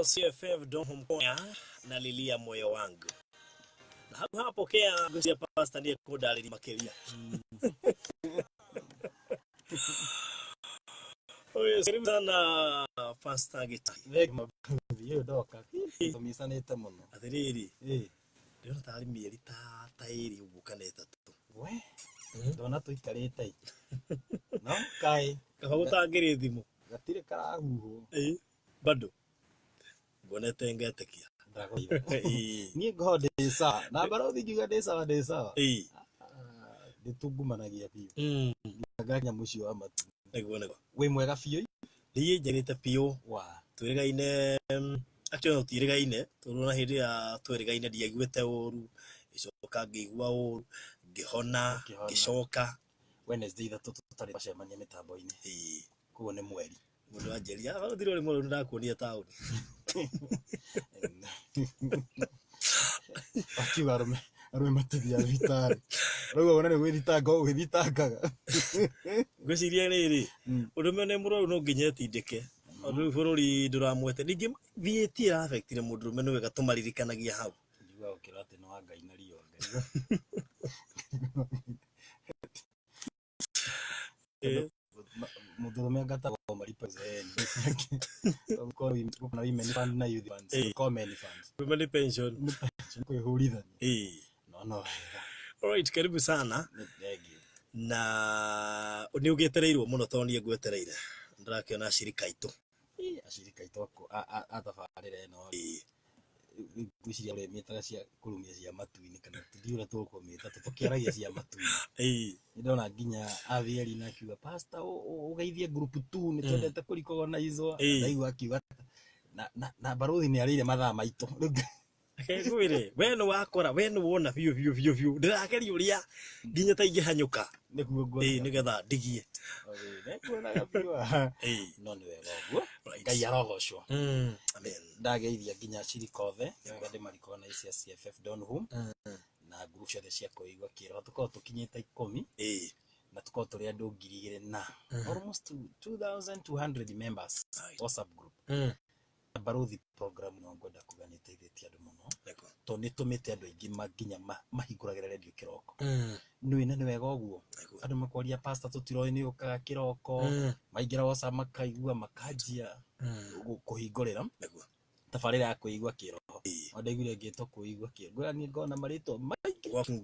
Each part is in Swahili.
CFF Don Mkoya nalilia moyo wangu. Na hapo pokea gosi ya pasta ndiye koda alimakelia. Oye, karibu sana pasta gita. Hiyo doka. Tumisanete muno. Athiriri. Ndio natari mieri ta iri ubukaneta tu. We. Ndona tuikarite. No kai. Kahutangire thimu. Gatire karahuho. Bado. Gonete ngetekia. Ni god isa. Na baro thigiga desa. Ditugumanagia biyo. Ngaganya mucio wa matu. Niguo. We mwega biyo. Niye njerete biyo. Wa. Twirigaine actually twirigaine turuna hindi ya twirigaine ndiaiguite uru icoka ngigua uru ngihona ngicoka Wednesday thatu tutari bacemania mitambo-ini. Kuo ni mweri. Mundu anjeria bado thiro ri mundu ndakuonia tauni. Akiuga arume matithia vitari. Rauga wona ni gwithitanga ugithitangaga. Ngwiciria riri urume ne mururu no nginya etindike. Ondu bururi nduramwete ningi VAT affectire mundu rume no wega tumaririkanagia hau. Njuga ukirate no Ngai na rio Ngai. Mudurume ngata kwa malipo zeni. Kwa women fund na youth funds. Common funds. Women pension. Kuihurithania. No. Alright, karibu sana. Na uniugetereirwo muno tonie gwetereire. Ndirakiona shirika itu. Ashirika itu atafarire no. Gwiciria uri mitaga cia kurumia cia matu-ini kana ndiura tukumita tukiaragia cia matu-ini. Ndona nginya avieri na kiuga pastor ugeithie group 2 ni twendete kuricognize ndaigua akiuga na baruthi ni arire mathaa maitu. Kegwire we no wakora we no wona biu ndirageria uria nginya ta ingihanyuka niguo nigetha ndigie nekuona gabiwa no ni wega uguo Ngai arogocwo. Amen. Ndageithia nginya shirika othe ndi marikona cia CFF Donholm na group ciothe cia kuigua kiro tuko tukinyite 10 na tuko turi andu 2000 na almost 2200 members WhatsApp group. Baruthi program no ngwenda kuganite ithetia andu muno to ni tumite andu aingi maginya mahinguragira radio kiroko. Nui na ni wega uguo andu makoria pastor tutiroi ni ukaga kiroko maingira WhatsApp makaigua makanjia kuhingurira tafarira ya kuigua kiroho. Ondaiguire ngito kuigua kiroho ngani ngona marito maingi Walking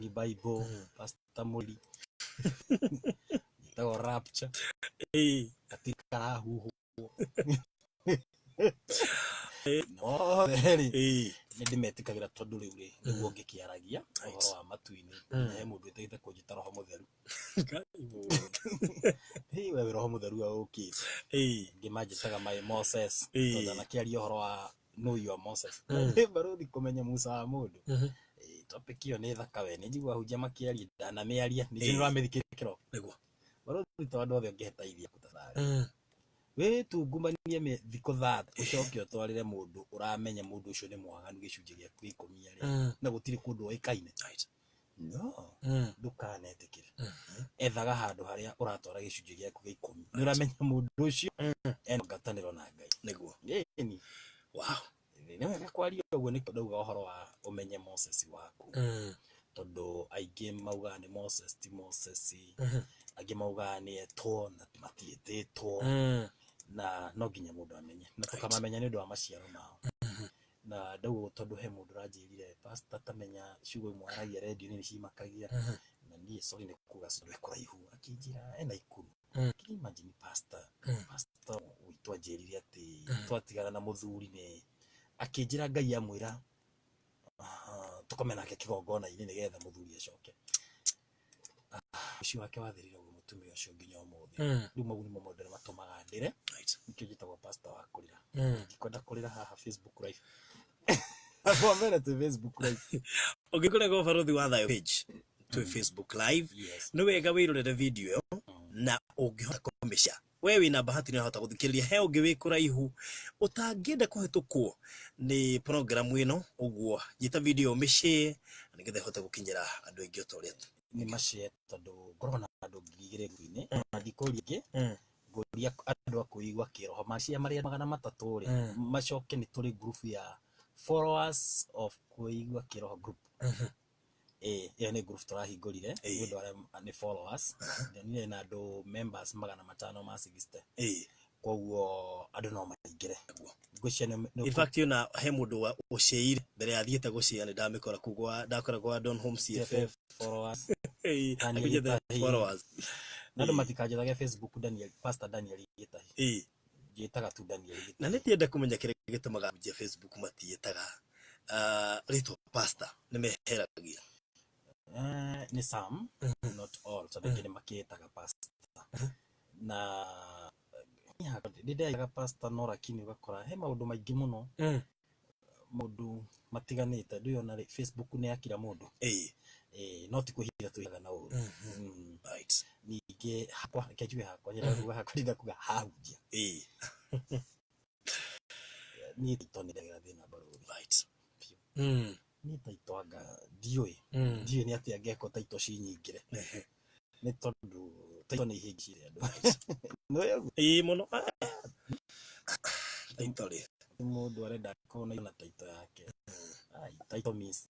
Bible pastor Muri tago rapture atikara huhu no reri ndimetikagira tondu riu ri niguo ngikiaragia uhoro wa matu-ini he mundu etaite kunjita roho mutheru we roho mutheru aukite ngimanjitaga my Moses tondu na kiaria uhoro wa know your Moses baruthi kumenya Musa wa mundu topic iyo ni thaka we ni njigua hunjia makiaria ndana miaria ni njira methikirikiro niguo baruthi tondu othe ngihetaithia kutathari we tungumanie me thiko that ucoke utwarire mundu uramenya mundu ucio ni mwaganu gicunje gia 10 ari na gutiri kundu oikaine no ndukanetikire ethaga handu haria uratwara gicunje giaku gia 10 ni uramenya mundu ucio ngataniro na Ngai niguo ni wow ni wega kwaria uguo ni ndauga uhoro wa umenye Moses waku tondu aingi mauga ni Moses ti Moses aingi mauga ni etwo na matietwo na no nginya mundu amenye na tukamamenya ni ndu wa maciaro mao na ndauga tondu he mundu ranjirire pastor tamenya ciugo imwe aragia radio ni cimakagia na nie sorry ni kuga cindwe kuraihu akinjira ena ikuru imagine pastor witu twatigana na muthuri ni akinjira Ngai amwira tukome nake kigongona-inĩ nigetha muthuri acoke ucio wake wathirire guo mutumia ucio nginya umuthi riu mau nimo maundu matumaga ndire nikio njitagwo pastor wa kurira ndikwenda kurira haha Facebook live hapo mbele tu Facebook live ungikora barothi wa thayo page tu Facebook live no wega wirorere video yo na ungihota kumisha we wina bahati ni hota guthikiriria he ungi wi kuraihu utangienda kuhetukwo ni program ino uguo jita video mishi nigetha hota gukinyira andu aingi utoria ni mashare tondu ngorona andu ngirigire ngwini na ndikorie nguria andu akuigwa kiroho macia maria 300 ri macoke ni turi group ya followers of kuigwa kiroho group iyo ni group turahingurire ndu ara ni followers ni na andu members 500 ma 60 koguo andu no maingire in fact yuna he mundu uceire mbere ya thiete gucia ni ndamikora kugwa ndakora kwa Don Home CFF followers akujete followers nando matikaje Facebook Daniel Pastor Daniel Gitahi gitaga tu Daniel Gitahi na nitienda kumenya kire gitumaga je Facebook matietaga rito pastor ni meheragia ni some not all so they maketaga pastor na ndidaga pastor no lakini ugakora he maundu maingi muno mundu matiganite nduyona Facebook ni ya kila mundu not kuhira tuyaga na uru right nige hakwa kejwe hakwa nyira hakwa ndinga kuga hauja ni titonira thina baro right ni taitwaga dioi ni ati angeko taito ci nyingire ni tondu taito ni higire andu no muno taito ri mundu arenda kuona na taito yake taito means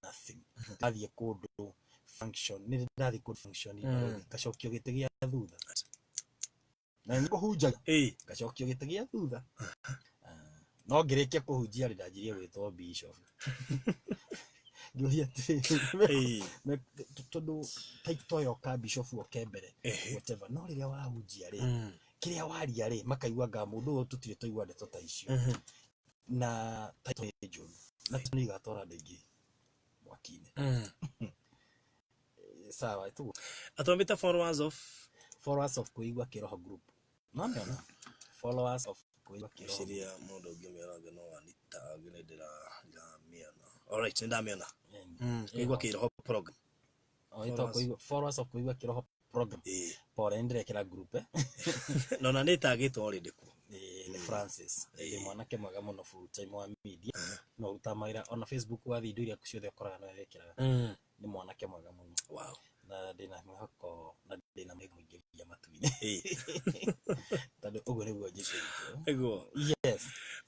nothing athie kundu function ni ndathi ku function ni kacokio gitigia thutha na niko huja kacokio gitigia thutha no ngirikia kuhunjia ri ndanjirie gwitwo bishop ngiuria tondu taito yo ka bishop okembere whatever no riria wahunjia ri kiria waria ri makaigua nga mundu tutire toigua ndeto ta icio na taito ni njuru na tuni gatora ndingi mwakine sawa tu atomita followers of kuigwa kiroho group no followers of kuigwa kiroho siria mundu ngimera no anita ginedera miana alright ndamiona kuigwa kiroho program ito kuigwa followers of kuigwa kiroho program pore ndire kila group no na nitagitwo already ku ni Francis ni mwanake mwega muno full time wa media no utamaira ona Facebook wa video iria kuciothe ukoraga no yekiraga ni mwanake mwega muno wow na ndina mwako na ndina mwingiria matuini tado ugo ni gwoje ego yes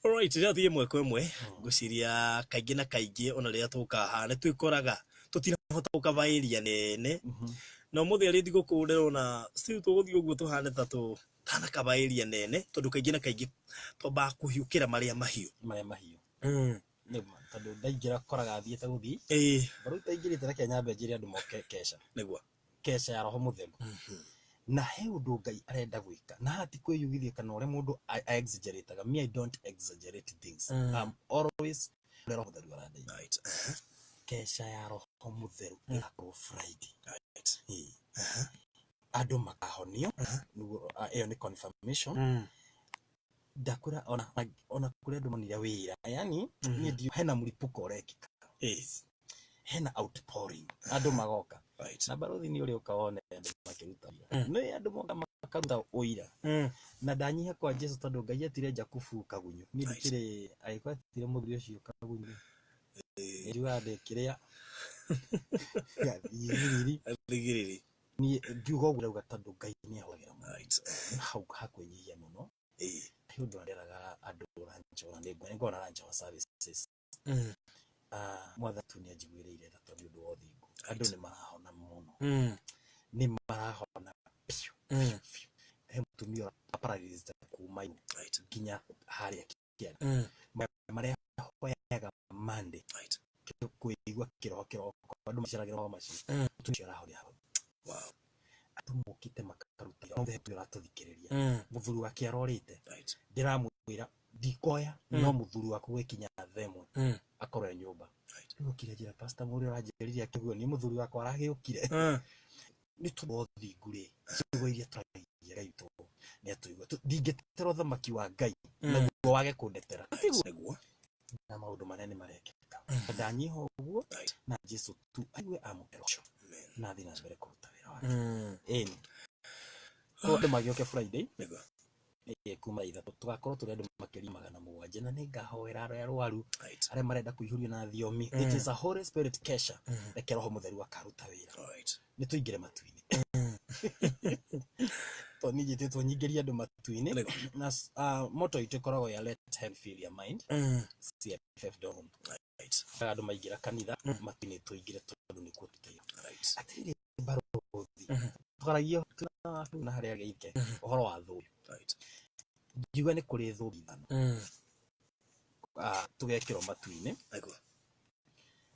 alright rĩa thiĩ ĩmwe kwa ĩmwe ngũciria kaingĩ na kaingĩ ona rĩrĩa tũka haha nĩ twĩkoraga tũtirahota gũkabaĩria nene no mũthĩ arĩ thigũkũ ndĩrona still tũgũthiĩ ũguo tũhane ta tana kabaĩria nene tondũ kaingĩ na kaingĩ twambaga kũhiũkĩra marĩa mahiũ nĩ tondũ ndaingĩra koraga thiĩte gũthiĩ baro itaingĩrĩte reke nyambe njĩre andũ moke kesha nĩguo kesha ya roho mũtheru na he undu Ngai arenda gwika na hati kwiyugithia kana ore mundu exaggerate me I don't exaggerate things I'm always roho mũtheru aranda right kesha ya roho mũtheru yako Friday right andu makahonio iyo ni confirmation ndakura ona kure andu monira wira yani ni ndio hena mlipuko urekika hena outpouring andu magoka right na barothi ni uri ukaone andu makiruta no andu moka makaruta uira na ndanyiha kwa Jesu tondu Ngai atire Jakubu kagunyu ni ndikire aikwatire muthuri ucio kagunyu ndiwa ndekiria thigiriri ni ngiuga uguo uga tondu Ngai ni ahogira right hau hakwenyihia muno ndu nderaga andu rancho na ngona rancho services mwathatu ni ajigwirire ta tondu ndu othingu andu ni marahona muno ni marahona he mutumia paralyzed kuma right kinya haria kiana maria hoyaga mande right kuigwa kiroho andu maciragira ho maci tucira horia wow atumukite makarutira othe turathuthikiriria muthuri wake arorite right ndiramwira dikoya no muthuri waku gwikinya themwe akore nyumba ukire jira pastor muri ranjiriria kiguo ni muthuri wakwa aragiukire ni tubothi ngure ciugo iria turagia gaito ni atuigua ndingetera thamaki wa Ngai naguo wage kundetera niguo na maundu manene marekeka ndanyiho uguo na Jesu tu aiwe amutero na thina mbere kuruta wira wake ko magioke Friday niguo kuma ithatũ tugakorwo turi andu makiri 700 na ningahoera arwaru aria marenda kuihurio na thiomi. It is a Holy Spirit kesha reke roho mutheru akaruta wira ni tuingire matu-ini to nijititwo nyingiria andu matu-ini na moto itikoragwo ya let hell fill your mind CFF dom andu maingira kanitha matu-ini tuingire tondu ni kuo tuteyo atiri barothi twaragia na haria geike uhoro wa thuyu jiwa ni kuri thuyu ithano tugekirwo matu-ini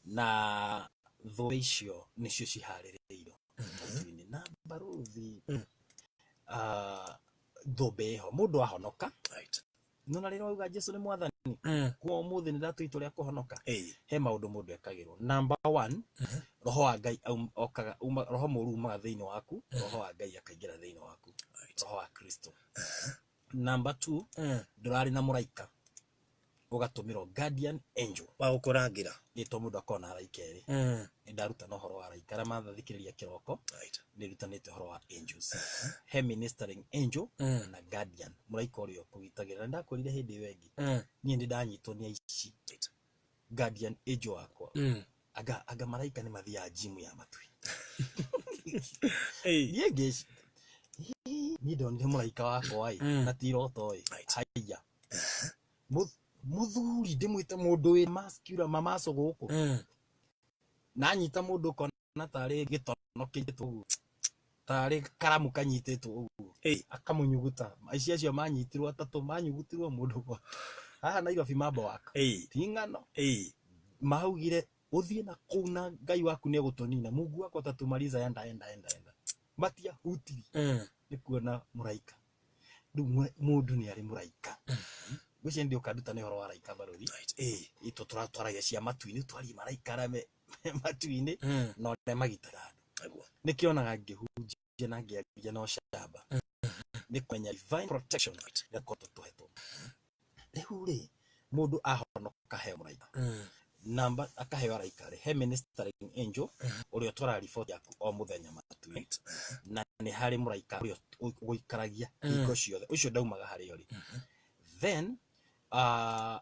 na thuyu icio nicio cihaririirwo matu-ini na barothi thobeho mundu ahonoka nona rero uga Jesu ni mwathani kwa umuthi ni datu ituria kuhonoka he maundu mundu ekagirwo. Number 1 roho wa Ngai okaga roho muru umaga thiini waku roho wa Ngai akaingira thiini waku roho wa Kristo. Number 2 ndurari na muraika ugatumirwo guardian angel wa gukurangira nito mundu akona araika eri ndaruta no horo wa araika ara mathathikiriria kiroko ni rutanite horo wa angels he ministering angel na guardian muraika urio kugitagira ndakorire hindi wengi ni ndi ndanyitwo ni aici guardian angel wakwa aga maraika ni mathia gym ya matui yege ni ndonire muraika wakwa na tiroto haya muthuri ndimwite mundu wi masculine mamaso guku na nyita mundu kona tari gitono kingitu tari karamu kanyititwo ugu akamunyuguta aici acio manyitirwo atatu manyugutirwo mundu kwa haha Nairobi mambo waka tingano maugire uthie na kuna Ngai waku ni gutunina Mungu wako tatumaliza enda matia hutiri ni kuona muraika mundu ni ari muraika gucie ndio kaduta ni horo wa raika barothi ito turatwaragia cia matu-ini twari maraika rame matu-ini no ne magitara andu nikionaga ngihunjia na ngiaria no shamba ni kwenya divine protection ya koto tuheto riu ri mundu ahonoka he muraika namba akaheo raika he ministering angel urio twara report yaku o muthenya matu-ini na ni hari muraika urio guikaragia ingo ciothe ucio ndaumaga hari ori then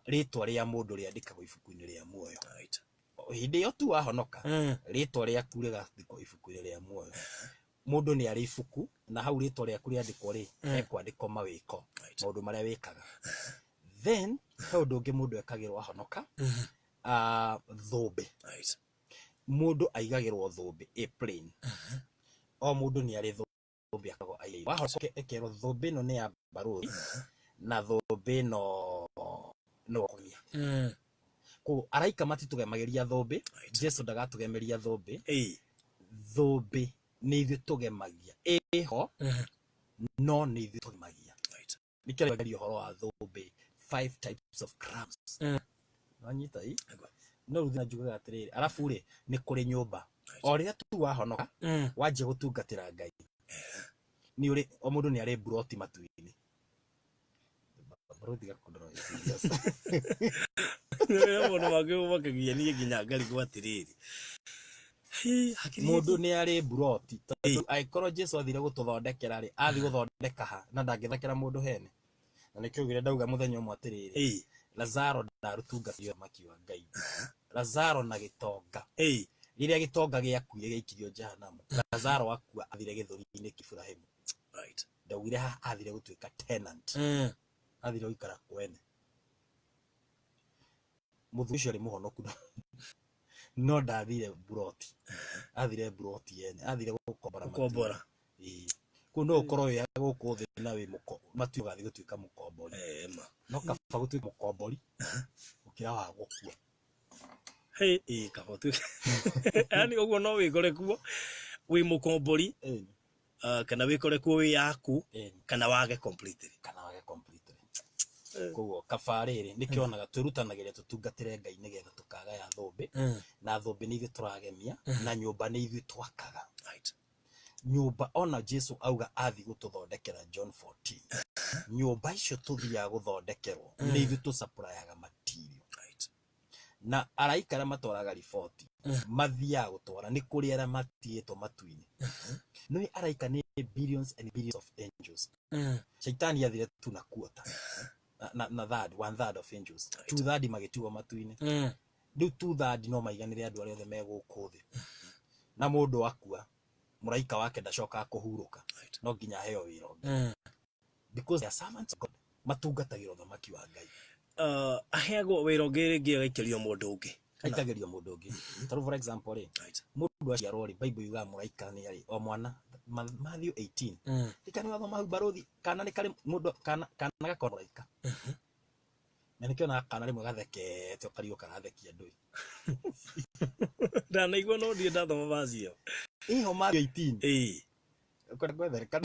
ritwa ria mundu riandikagwo ibuku-ini ria muoyo hindi yo tu ahonoka ritwa ria ku rigathikwo ibuku-ini ria muoyo mundu ni ari ibuku na hau ritwa ria ku riandikwo ri ekwandikwo mawiko maundu maria wikaga then he undu ungi mundu ekagirwo ahonoka thumbi mundu aigagirwo thumbi a plane o mundu ni ari thumbi akagwo ai wahonoka ekero thumbi no ni ya barothi na thumbi no kugia ku araika matitugemageria thumbi Jesu ndagatugemeria thumbi thumbi ni ithu tugemagia eho no ni ithu tugemagia nikere ngario horo wa thumbi 5 types of crabs nanyita i no ruthina njugaga atiriri arafu ri ni kuri nyumba o riria tu wahonoka wanje gutungatira Ngai ni uri o mundu ni ari broti matu-ini barothi gakundoro serious muno makagia ni nginya ngari gwatiriri mundu ni ari broti aikoro Jesu athire gututhondekera ri athi guthondeka ha na ndangithakira mundu hene na nikio gire ndauga muthenya umwe atiriri Lazaro ndarutungatio maki wa Ngai Lazaro na gitonga riria gitonga giakuire giikirio jahanamu Lazaro akua athire githuri-ini Kiburahimu ndaugire ha athire gutuika tenant athire ikara kwene muthuri cio ri muhonoku no ndathire broti athire broti yene athire gukombora kuno ukoro ya guku thi na wi muko matu gathi gutuika mukombori no kaba gutuika mukombori ukira wa gukua kaba tu yani uguo no wikore kuo wi mukombori kana wikore kuo wi yaku kana wage completely koguo kabarĩrĩ nĩkĩonaga twĩrutanagĩria tũtungatĩre Ngai nĩgetha tukagaya thũmbĩ na thũmbĩ nĩ ithuĩ tũragemia na nyũmba nĩ ithuĩ twakaga nyũmba ona Jesu auga athi gũtũthondekera John 14 nyũmba icio tuthiaga gũthondekerwo nĩ ithuĩ tũsupply-aga material na araika arĩa matwaraga riboti mathiaga gũtwara nĩ kũrĩ arĩa matiĩtwo matu-inĩ nĩ araika nĩ billions and billions of angels Shaitani athire tu na quarter na third, 1/3 of angels 2/3 magĩtigwo matu-inĩ rĩu 2/3 no maiganĩre andũ arĩa othe megũkũ thĩ na mũndũ akua mũraika wake ndacokaga kũhurũka no nginya aheo wĩra ũngĩ because they are servants of God matungatagĩra ũthamaki wa Ngai aheagwo wĩra ũngĩ rĩngĩ agaikĩrio mũndũ ũngĩ aikagĩrio mũndũ ũngĩ tarũ for example mũndũ aciarwo Bible yugaga mũraika nĩ arĩ o mwana Matthew 18 ikani wathoma hau barothi kana nĩ karĩ mũndũ kana gakorwo mũraika na nĩkĩona kana rĩmwe gathekete ũkariũka karathekia andũ ndanaigua no ndiĩ ndathoma vazi ĩyo iho Matthew 18 ũkora gwethereka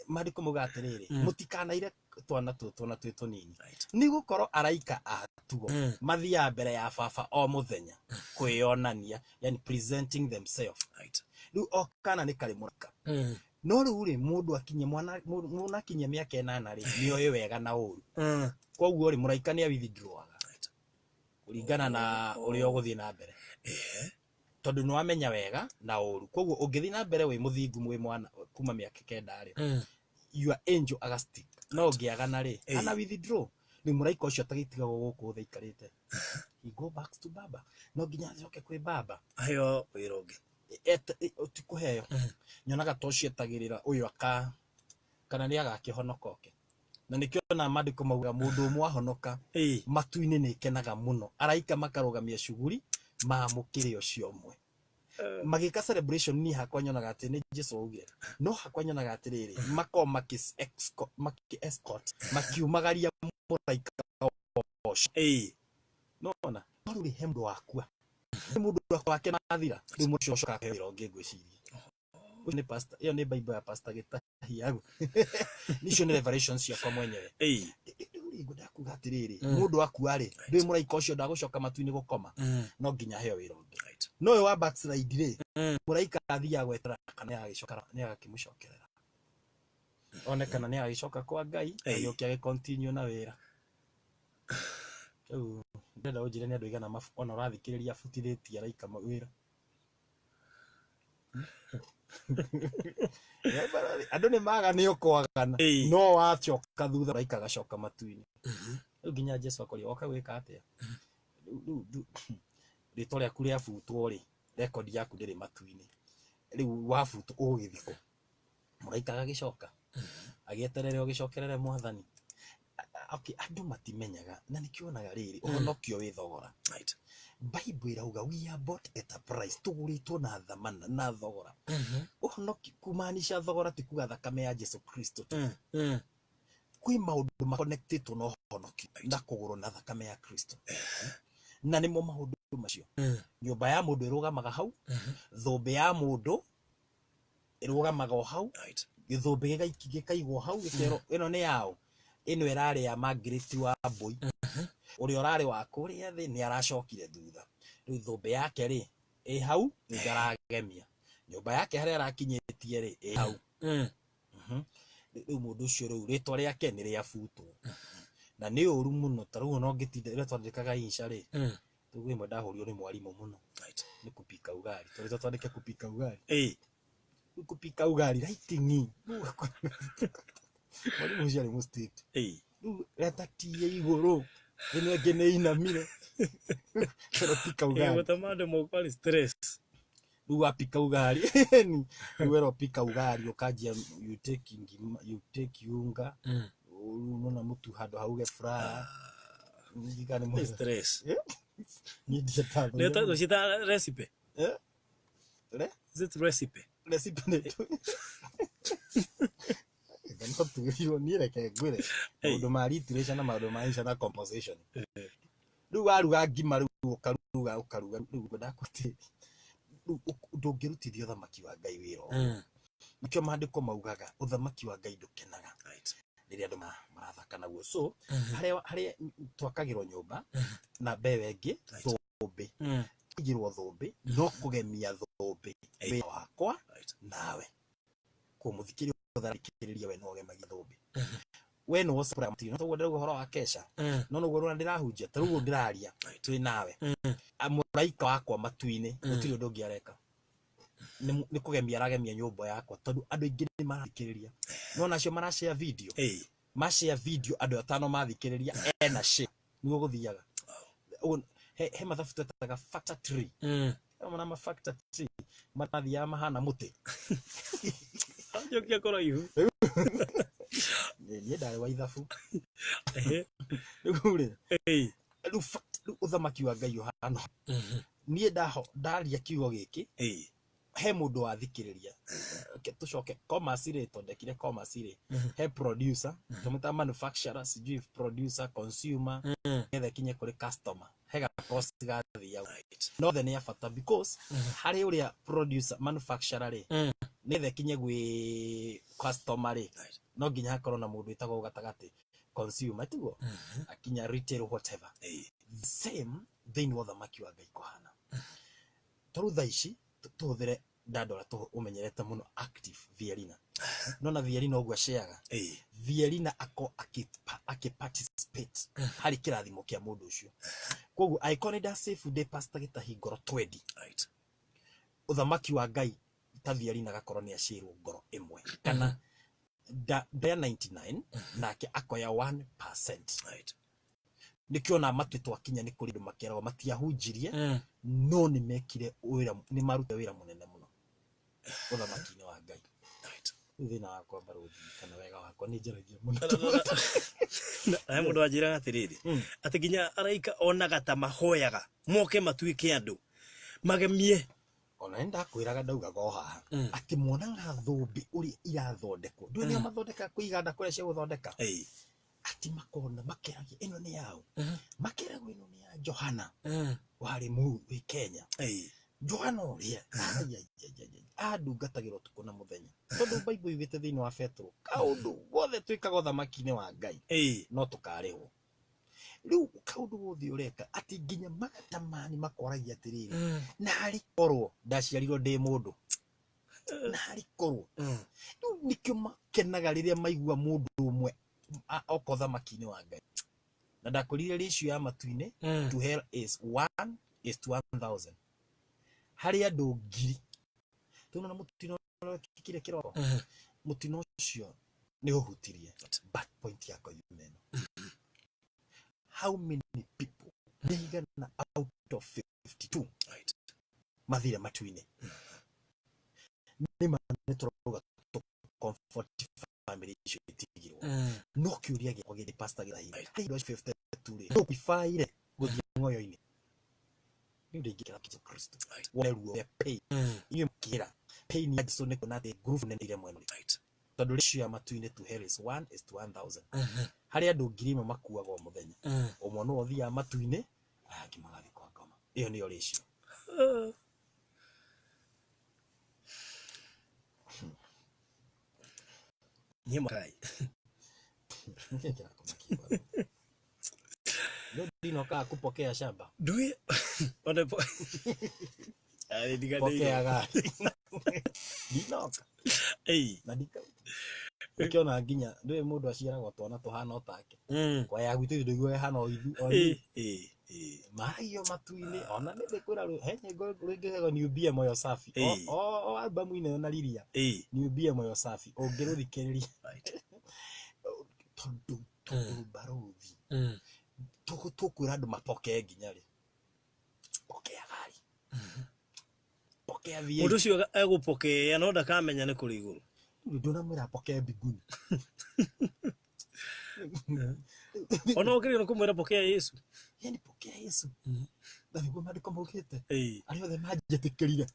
Maandĩko mauga atĩrĩrĩ mũtikanaire twana twĩ tũnini nĩ gũkorwo araika atugo mathiaga mbere ya baba o mũthenya kwĩonania yani presenting themselves rĩu o kana nĩ karĩ mũraika no rĩu rĩ mũndũ akinye mwana akinye mĩaka 8 rĩ nĩoĩ wega na ũru koguo rĩ mũraika nĩ awithdrawaga kũringana na ũrĩa ũgũthiĩ na mbere tondũ nĩ wamenya wega na ũru koguo ũngĩthiĩ na mbere wĩ mũthingu mwĩ mwana kuma mĩaka 9 rĩ your angel agastick no ũngĩagana rĩ ana withdraw nĩ mũraika ũcio atagĩtigagwo gũkũ thĩ ikarĩte he go back to baba no nginya acoke kwĩ baba aheo wĩra ũngĩ ũtikũheo nyonaga tocietagĩrĩra ũyũ kana nĩ agakĩhonoka oke na nĩkĩona Maandĩko mauga mũndũ ũmwe ahonoka matu-inĩ nĩ kenaga mũno araika makarũgamia shughuli maamũkĩre ũcio ũmwe magĩka celebration ni hakwa nyonaga atĩ nĩ Jesu augire no hakwa nyonaga atĩrĩrĩ mako escort makiumagaria mũraika ũcio nona no rĩ hemdo wakua mũndũ wake mathira rĩu mũcio coka wĩra ũngĩ ngwĩciria ni pastor iyo ni Bible ya pastor Gitahi yangu nicio ni revelations ciakwa mwenyewe ndakuga atĩrĩrĩ mũndũ akua rĩ ndĩ mũraika ũcio ndagũcoka matu-inĩ gũkoma no nginya heo wĩra ũngĩ no we wa backslide rĩ mũraika athiaga gwetera kana nĩ agakĩmũcokerera onekana nĩ agĩcoka kwa Ngai agĩũkia agĩcontinue na wĩra rĩu ndĩrenda ũnjĩre nĩ andũ aigana ona ũrathikĩrĩria abutithĩtie araika wĩra andũ nĩ maganio kwagana no wacoka thutha araika agacoka matu-inĩ rĩu nginya Jesu akorio oka gwĩka atĩa rĩtwa rĩaku rĩabutwo rĩ record yaku ndĩrĩ matu-inĩ rĩu wabutwo ũgĩthikwo mũraika agagĩcoka agĩeterere ũgĩcokerere Mwathani andũ matimenyaga na nĩkĩonaga rĩrĩ ũhonokio wĩ thogora Bible irauga we are bought at a price tũgũrĩtwo na thamana na thogora ũhonokio kumaanisha thogora ti kuga thakame ya Jesu Kristo kwĩ maũndũ ma-connected na ũhonokio na kũgũrwo na thakame ya Kristo na nĩmo maũndũ macio nyũmba ya mũndũ ĩrũgamaga hau thũmbĩ ya mũndũ ĩrũgamaga o hau gĩthũmbĩ gĩkaigwo hau gĩkero ĩno nĩ yao ĩno ĩrarĩ ya Margaret wa Mbui ũrĩa ũrarĩ wa kũrĩa thĩ nĩ aracokire thutha rĩu thũmbĩ yake rĩ ĩ hau nĩndaragemia nyũmba yake harĩa arakinyĩtie rĩ ĩ hau rĩu mũndũ ũcio rĩu rĩtwa rĩake nĩ rĩabutwo na nĩ ũru mũno ta rĩu no ngĩtinda rĩrĩa twandĩkaga insha rĩ tũgwe imwe ndahũrio nĩ mwarimũ mũno nĩ kupika ugali tũrĩ twandĩke kupika ugali kupika ugali writing mwalimu ũcio arĩ mũstate rĩu retatie igũrũ ĩno ĩngĩ nĩ inamire kupika ugali gũtamande mũkwa nĩ stress rĩu wapika ugali rĩu wero pika ugali ũkanjia you take unga unaona mtu hado hauge furaha ndigane mo stress ni ditata neta tushita recipe recipe ne ndio tuyo ni reke gwire maũndũ ma literature na maũndũ ma insha na composition rĩu waruga ngima rĩu ukaruga rĩu ndakuti ndũngĩrutithio thamaki wa Ngai wĩra nikio Maandĩko maugaga ũthamaki wa Ngai ndũkenaga riria andu marathaka naguo so haria twakagirwo nyumba na mbewe ngi thumbi igirwo thumbi no kugemia thumbi wira wakwa nawe kumuthikiria utharikiria we no gemagia thumbi we no supra mutino to wenda guhoro wa kesha no no guruna ndirahunjia tarugo ndiraria twi nawe amuraika wakwa matuini gutiri undu ngiareka ni kugemia aragemia nyumba yakwa tondu andu ingi ni marathikiriria no nacio marashare video mashare video andu atano mathikiriria ena share nigo guthiaga he mathabu twetaga factor tree ona ma factor tree mathia mahana muti njokia kora ihu ni ndare wa ithabu nigure lu uthamaki wa Ngai Yohana ni ndaria kiugo giki he mundu wathikiriria tucoke commerce ri tondekire commerce ri he producer tumuta manufacturer sijui producer consumer gethe kinye kuri customer hega cost gathia no the near factor because hari uria producer manufacturer ri nethe kinye gwi customer ri no nginya hakorwo na mundu itago gatagati consumer tiguo akinya retail whatever same thing with the maki wa Ngai kuhana torutha ici tuthire ndandora tu umenyerete muno active Vielina nona Vielina ogwa shareaga Vielina ako akiparticipate hari kirathimo kia mundu ucio koguo iconida safe day pastor gitahi ngoro 20 uthamaki wa Ngai ta Vielina gakorwo ni ashirwo ngoro imwe kana da 99 nake akoya 1% nikiona matu twakinya ni kuri makerago matiahunjirie no ni mekire wira ni marute wira munene muno uthamaki-ini wa Ngai thina wakwa baruthi kana wega wakwa ni njaragia muno na mundu ajira atiriri ati ginya araika onaga ta mahoyaga moke matuike andu magemie ona nda kwiraga ndauga go haha ati muonaga thumbi uri irathondekwo ndu ni mathondeka kuiganda kure cia guthondeka ati makona makeragia ino ni yao makerago ino ni ya Johana wari mu wi Kenya Johana uria adu gatagiro tukuna muthenya tondu Bible yugite thiini wa Petro kaundu gothe twikaga uthamaki-ini wa Ngai no tukarihwo riu kaundu gothe ureka ati nginya magatamani makoragia atiriri na hari korwo ndaciarirwo ndi mundu na hari korwo riu nikio makenaga riria maigua mundu umwe okothamaki-ini wa Ngai na ndakurire ratio ya matuine to hell is 1:1000 hari andu ngiri tuna mutino kikire kiroko mutino ucio ni uhutirie back point yako yumeno how many people they gonna out of 52 mathire matuine ni manetoroga to comfort family issue itigirwo no kiuria gya kwagire pastor gira hivi hiyo 52 ri no kufaire guthia ngoyo-ini ni ndingikira kitu Kristo weruo ya pay iyo mkira pay ni adisone kuna the groove nendire mweno tondu ratio ya matuine to hell is 1:1000 hari andu ngirima makuaga muthenya umwe no thia matuine akimagathi kwa ngoma iyo ni ratio nyema kai Dino kaa kupokea shamba. Dui. Ode po. Ali diga pokea gari. Dino. Nadika. Ukiona nginya ndwe mundu aciaragwo twana tuhana otake. Kwa ya gwitu ndigwe hana oithu. Mario matuine ona nende kwira henye ngorengego ni ubia moyo safi. Album ine na liria. Ni ubia moyo safi. Ongeruthikiriria. Tondu baruthi. Tukwira andu mapoke nginya ri pokea gari pokea vie mundu cio egupokea no ndakamenya ni kuri iguru ndona mwira pokea biguni ona ukiri no kumwira pokea Yesu yani pokea Yesu ndabigwa mandiko maukite ari othe majetikirire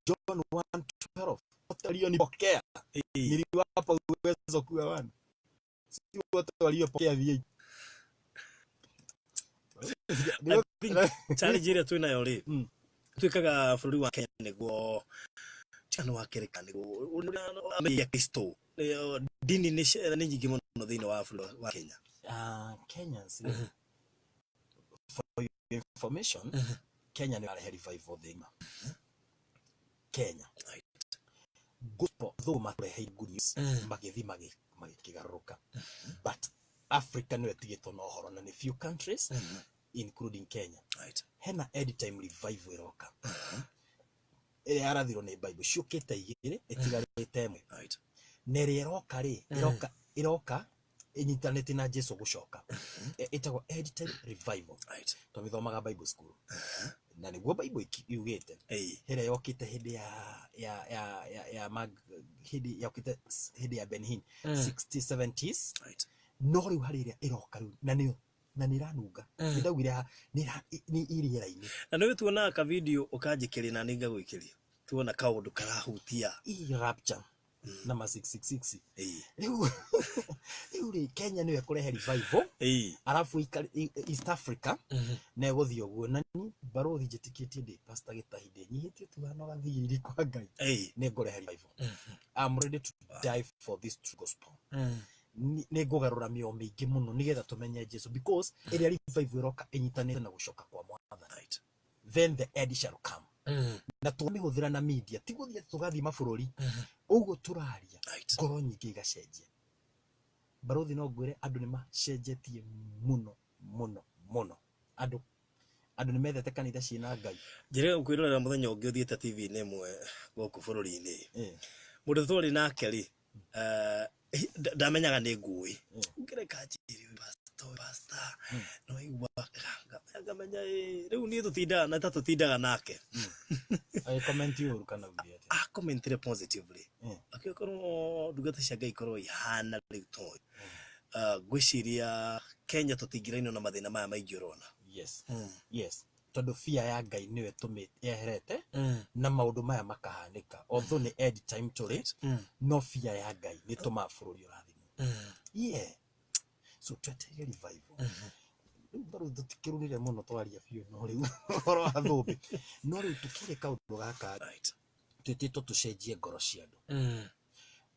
John 1:12 otario ni pokea niliwapa uwezo kuwa wana si wote waliopokea vie challenge ile twina yo ri twikaga bururi wa Kenya niguo chano wa kerekani niguo ya Kristo dini nĩ nyingĩ mũno thĩinĩ wa Kenya. Kenyans, for your information, Kenya nĩ marehe revival thĩinĩ Kenya. Gospel though marehe good news magĩthi magĩkĩgarũrũka, but Africa nĩwe tigĩtwo na ũhoro na nĩ few countries including Kenya. Hena end time revival iroka ĩrĩa yarathirwo nĩ Bible ciũkĩte igĩrĩ ĩtigarĩte ĩmwe, na ĩrĩa iroka inyitanĩte na Jesu gũcoka ĩtagwo end time revival. Tũmĩthomaga Bible school na nĩguo Bible yugĩte ĩrĩa yokĩte hĩndĩ ya Ben Hinn 60s 70s, no rĩu harĩ ĩrĩa ĩroka rĩu na nĩ ranunga ndaugire nĩ iriera-inĩ, na nĩ tuonaga ka video ũkanjĩkĩria na ninga gwĩkĩria tuona kaũndũ karahutia rapture number 666. Rĩu Kenya nĩwe kũrehe revival, arafu East Africa na gũthiĩ ũguo, na ni barothi njĩtĩkĩtie ndĩ pastor Gĩtahĩ nyihĩtie tuhano gathiri kwa Ngai nĩ ngũrehe revival. I'm ready to die for this true gospel. Nĩ ngũgarũra mĩoyo mĩingĩ mũno nĩgetha tũmenye Jesu, because ĩrĩa revival ĩroka ĩnyitanĩte na gũcoka kwa Mwathani, then the end shall come. Na tũmĩhũthĩra na media ti gũthiĩ tũgathiĩ mabũrũri ũguo tũraria, ngoro nyingĩ igacenjia. Barothi no ngwĩre andũ nĩ macenjetie mũno mũno mũno, andũ nĩ methete kanitha ciĩna Ngai. Njĩra kwĩrorera mũthenya ũngĩ ũthiĩte TV-inĩ ĩmwe gũkũ bũrũri-inĩ, mũndũ tũrĩ nake rĩ, ndamenyaga nĩ ngũĩ ngereka njĩrĩ pastor no igua ngamenya rĩu niĩ tũtindaga na tũtindaga nake comment you kana uria comment positively akĩkorwo ndungata cia Ngai korwo ihana rĩu to gwĩciria Kenya tũtingĩrainwo na mathĩna maya maingĩ ũrona. Yes tondũ fear ya Ngai nĩwe tũmĩeherete na maũndũ maya makahanĩka, although nĩ end time tũrĩ, no fear ya Ngai nĩ tũma bũrũri ũrathimwo. So twetereire revival. Baro tũtikĩrũrire mũno twaria biũ no rĩu ũhoro wa thũmbĩ, no rĩu tũkĩrĩ kaũndũ gaka twĩtĩtwo tũcenjie ngoro cia andũ,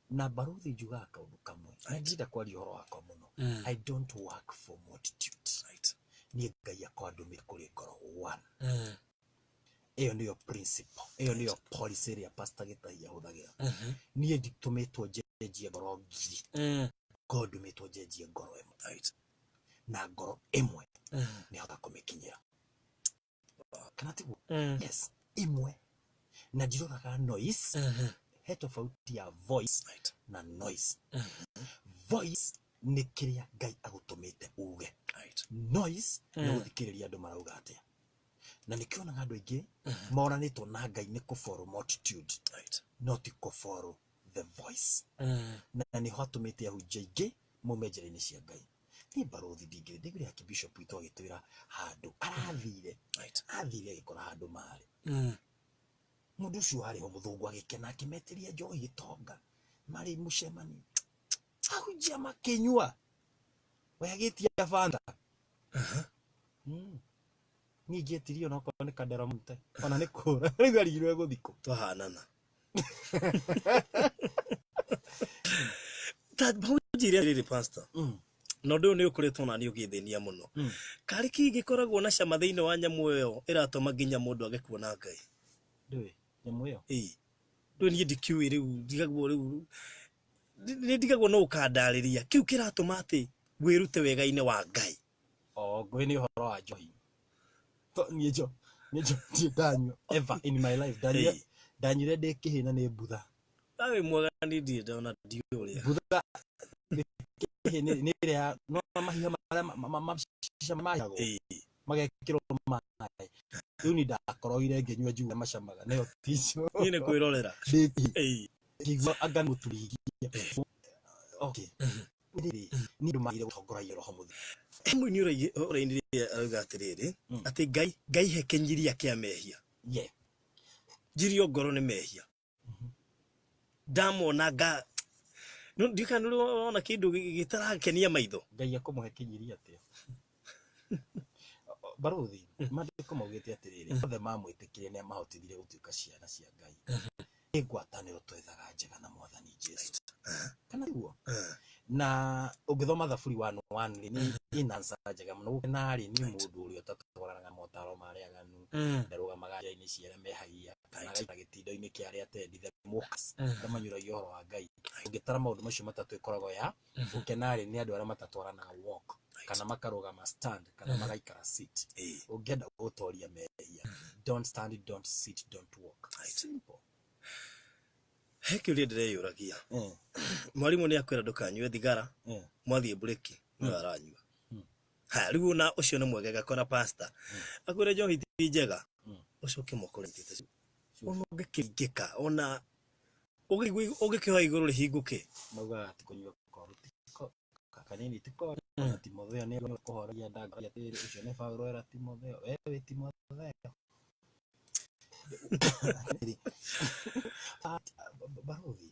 na barothi njugaga kaũndũ kamwe, ndirenda kwaria ũhoro wakwa mũno. I don't work for multitudes, niĩ Ngai akwa ndũmĩte kũrĩ ngoro one. Ĩyo nĩyo principle, ĩyo nĩyo policy ĩrĩa pastor Gĩtahĩ ahũthagĩra. Niĩ nditũmĩtwo njenjie ngoro ngiri, God ndũmĩtwo njenjie ngoro ĩmwe, na ngoro ĩmwe nĩhota kũmĩkinyĩra kana tiguo? Yes, ĩmwe. Na ndiroraga noise, he tofauti ya voice na noise. Voice nĩ kĩrĩa Ngai agũtũmĩte uge, noise nĩ gũthikĩrĩria andũ marauga atĩa. Na nĩkĩonaga andũ aingĩ moranĩtwo na Ngai nĩ kũfollow multitude, not kũfollow the voice. Na nĩho atũmĩte ahunjia aingĩ maume njĩra-inĩ cia Ngai. Nĩ barothi ndingĩrĩ Archbishop witũ agĩtwĩra handũ arathire agĩkora handũ marĩ, mũndũ ũcio harĩ ho mũthũngũ agĩkena akĩmeteria njohi gĩtonga marĩ mũcemanio, ahunjia makĩnyua wagĩtia Fanta. Niĩ ngĩetirio no korwo nĩ kandera mũte ona nĩ kũra rĩu arigirwo gũthikũ twahanana tajĩria rĩrĩ pastor. No ndũ nĩ ũkoretwo na nĩ ũgĩthĩnia mũno, karĩ kĩngĩkoragwo na cama thĩinĩ wa nyamũ ĩyo ĩratũma nginya mũndũ age kuona Ngai? Ndũĩ nyamũ ĩyo ndũ niĩ ndikiuĩ rĩu ndigagwo rĩu nĩ ndigagwo no ũkandarĩria kĩu kĩratũma atĩ wĩrute wega-inĩ wa Ngai. Ngũĩ nĩ ũhoro wa njohi. Niĩ ndanyua ever in my life, ndanyuire ndĩ kĩhĩ na nĩ mbutha. Wĩ mwega nĩ ndiĩ ndona ndiũrĩa mbutha nĩ ĩrĩa no mahiha marĩa mahagwo magekĩrwo maĩ. Rĩu nĩ ndakoroire ngĩnyua njuga macamaga nayo ticio. Niĩ nĩ kwĩrorera ngĩigua anga mũturigia. Okay, nĩ ndũ magire gũtongoragia roho mũtheri. Emwe nĩ ũrainire arauga atĩrĩrĩ atĩ Ngai hekenyiria kĩa mehia. Njirio ngoro nĩ mehia. Ndamona no ndikana ona kĩndũ gĩtarakenia maitho. Ngai akũmũhekenyiria atĩa? Barothi mandĩko maugĩte atĩrĩrĩ, othe mamwĩtĩkire nĩ amahotithire gũtuĩka ciana cia Ngai. Nĩ ngwatanĩro twethaga njega na Mwathani Jesu. kana guo na ugithoma thaburi 1:1 ni inansa njega muno nari ni mundu uri utatwaranaga motaro mari aganu ndarugamaga njira-ini ciara mehagia kana gaita gitindo-ini kia aria atendithe mukas ndamanyuragia uhoro wa Ngai ungitara maundu macio matatu ikoragwo ya ukenari ni andu aria matatwaranaga walk kana makarugama stand kana magaikara sit ungenda gutoria mehia don't stand, don't sit, don't walk. Simple. Hekiuria ndireyuragia mwarimu ni akwira ndukanywe thigara mwathie break no aranywa ha riu na ucio ni mwegega kora pastor akwira njohi ti njega ucoke mokore tete ono ngikirigika ona ugikihoa iguru rihinguke mauga ati kunywa koruti kanini tiko Timotheo ni kuhoragia ndanga atiri ucio ni Paulo era Timotheo wewe Timotheo barothi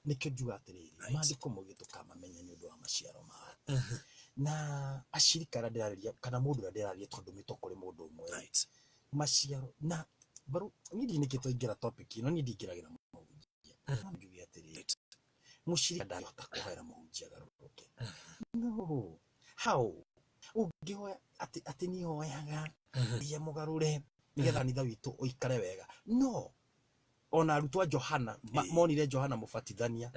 nikyo njuga atiriri mandiko mugituka mamenye ni undu wa maciaro ma na ashirika radiraria kana mundu radiraria tondu mitoko ri mundu umwe maciaro na baru nidi nikito ingira topic ino nidi ingiragira muhunjia njuga atiriri mushirika ndahota kuhera muhunjia garuruke no how ungihoya ati ni hoyaga ya mugarure nigetha kanitha witu uikare wega no ona arutwa Johana monire Johana mubatithania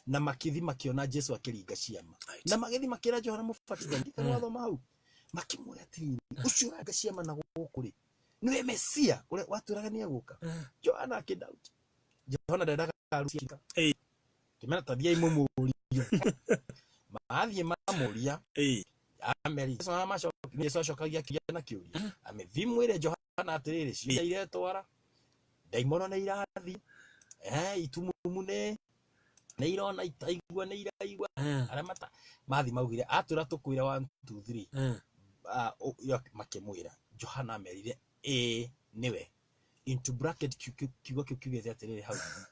na makithi makiona Jesu akiringa ciama na magethi makira Johana mubatithania kana wathoma hau makimwira atiri ucio ranga ciama na gukuri niwe Mesia ure waturagania guka Johana akidoubt Johana ndendaga arucika kimena tabia imumurio maathie mamuria ameri sona macho ni cocagia kiana kiuria amethimwire Johana atiriri cia iretwara daimono na irathi itumumune na irona itaigua na iraigua aramata mathi maugire atura tukwira 1 2 3 makemwira Johana amerire niwe into bracket kiugo kiugite atiriri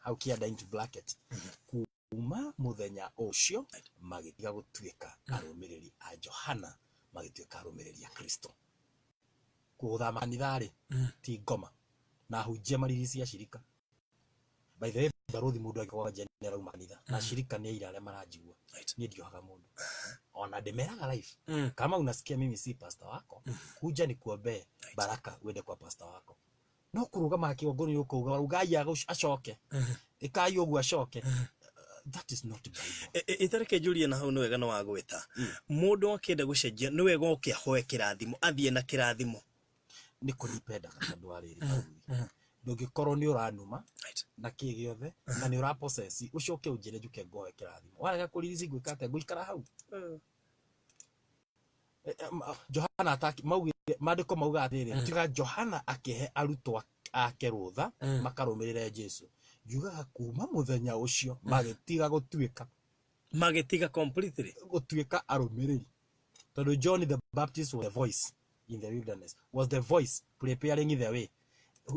how kianda into bracket kuma muthenya ucio magitiga gutuika arumiriri a Johana magituika arumiriri a Kristo kuthama kanithari ti ngoma na hujia mariri cia shirika by the way barothi mundu akwa general makanitha na shirika ni ira aria maranjigua ni ndiohaga mundu ona ndemeraga life kama unasikia mimi si pastor wako kuja ni kuombe baraka uende kwa pastor wako no kurugama kiongoni ukuga ugai acoke ikai ugu acoke that is not Bible itareke Julia na hau ni wega no wagwita mundu akenda gucenjia ni wega ukiahoe kirathimo athie na kirathimo ni kunipenda kandu ariri ndugikorwo ni uranuma na kigiothe na ni ura possess ucoke ujire njuke ngoe kirathimo warega kuririci gwika ate guikara hau Johana ataki maugire mandiko mauga atiriri tiga Johana akihe arutwa ake rutha makarumirire Jesu yuga kuma muthenya ucio magitiga completely gutuika arumiriri tondu John the Baptist was the voice in the wilderness, was the voice preparing the way,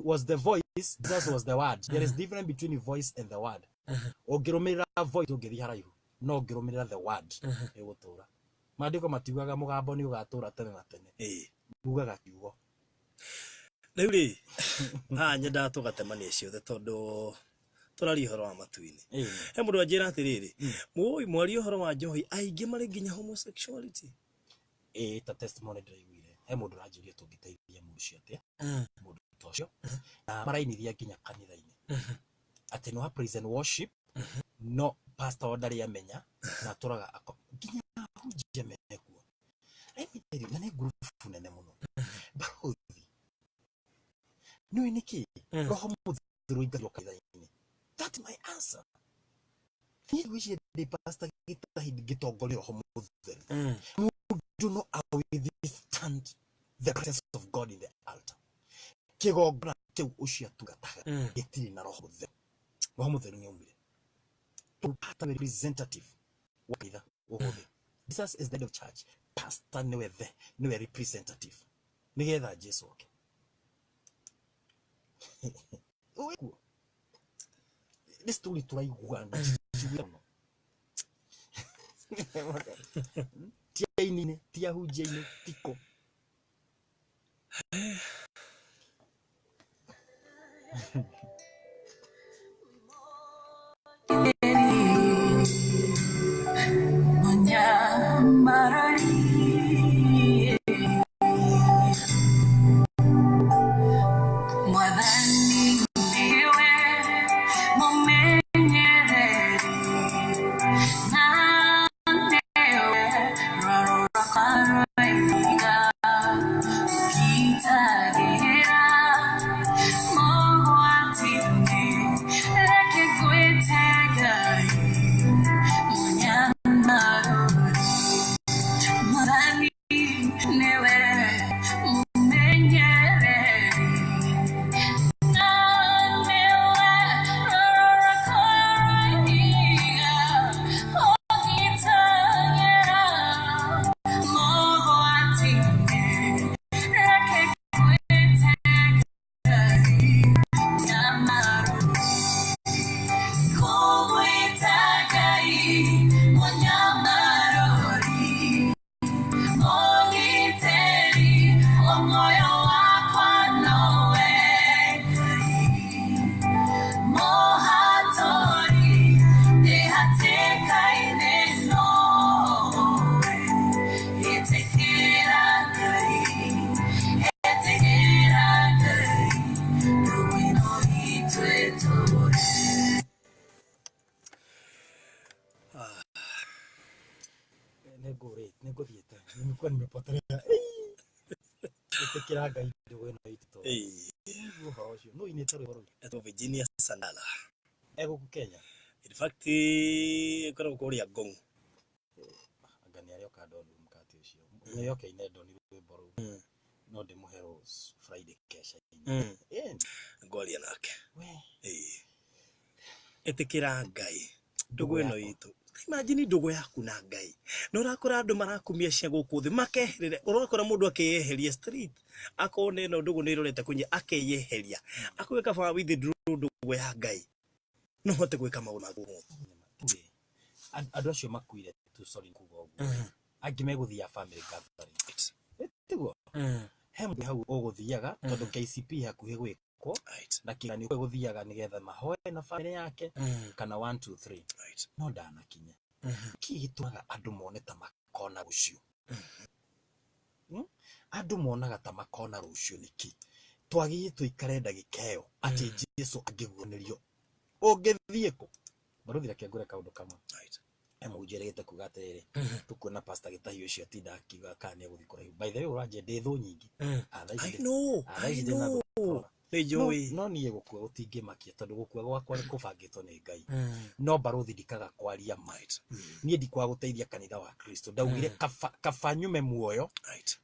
was the voice, Jesus was the word. There is difference between voice and the word. Ogirumira voice ugithi haraihu no ogirumira the word egutura mandiko matiugaga mugambo ni ugatura tene na tene ugaga kiugo riu ri nyenda tugatemania ciothe tondu turari horo wa matuini he mundu anjira atiriri muoi mwari horo wa njohi aingi mari nginya homosexuality ta testimony ndiraiguire he mundu ranjirie tungiteithia mundu cio atia mundu tocio na marainithia nginya kanitha-ini ati no praise and worship no pastor ndari amenya na turaga nginya hujie mekuo emi na ne group nene muno barothi no iniki roho muthiru igario kanitha-ini. That's my answer. He wish the pastor gitongori roho muthiru do not withstand the presence of God in the altar. Kigogona kiu ucia tugataga gitiri na roho muthiru ni umire to pastor representative wapitha uhuthi. Jesus is the head of church. Pastor niwe representative nigetha Jesu oke this story turaigua tiaini tia hujia-ini tiko Nego thieta. Nimekuwa nimepotelea. Itekera Ngai ndugu ino itu. Niguo hocio. No inetaro baro. Eto Virginia Sandala. Ego ku Kenya. In fact, kora kuria Ngong. Agani ario kado mukati ucio. Nyo ke inedo ni baro. No de muheros Friday kesha. Ngoria nake. We. Etekera Ngai ndugu ino itu. Imagine ndugu yaku na Ngai. No rakora andu marakumia cia guku thi makeherere. Urakora mundu akeyeheria street. Akone no ndugu ni rorete kunye akeyeheria. Akweka fa with the ndugu ya Ngai. No hote gwika mauna gumu. Andu acio makuire tu sorry kugo uguo. Angi meguthia family gathering. Tiguo. He mundu hau uguthiaga tondu KCP hakuhi gwikwo. Na kigani guthiaga nigetha mahoe na family yake kana 1 2 3. No ndanakinya. Kigituaga andu mone ta makona rucio. Andu monaga ta makona rucio niki. Twagi tuikare ndagikeo ati Jesu angiguonerio. Ungithie ku. Baruthira kiangure kaundu kamwe. Emujerete kugatere. Tukuona pastor Gitahi ucio tinda akiga kane guthikora. By the way uraje ndithu nyingi. I know. No niye gukua utingimakia tondu gukua gwakwa ni kubangitwo ni Ngai. No baruthi ndikaga kwaria might. Nie ndikwa guteithia kanitha wa Kristo. Ndaugire kafanyume muoyo.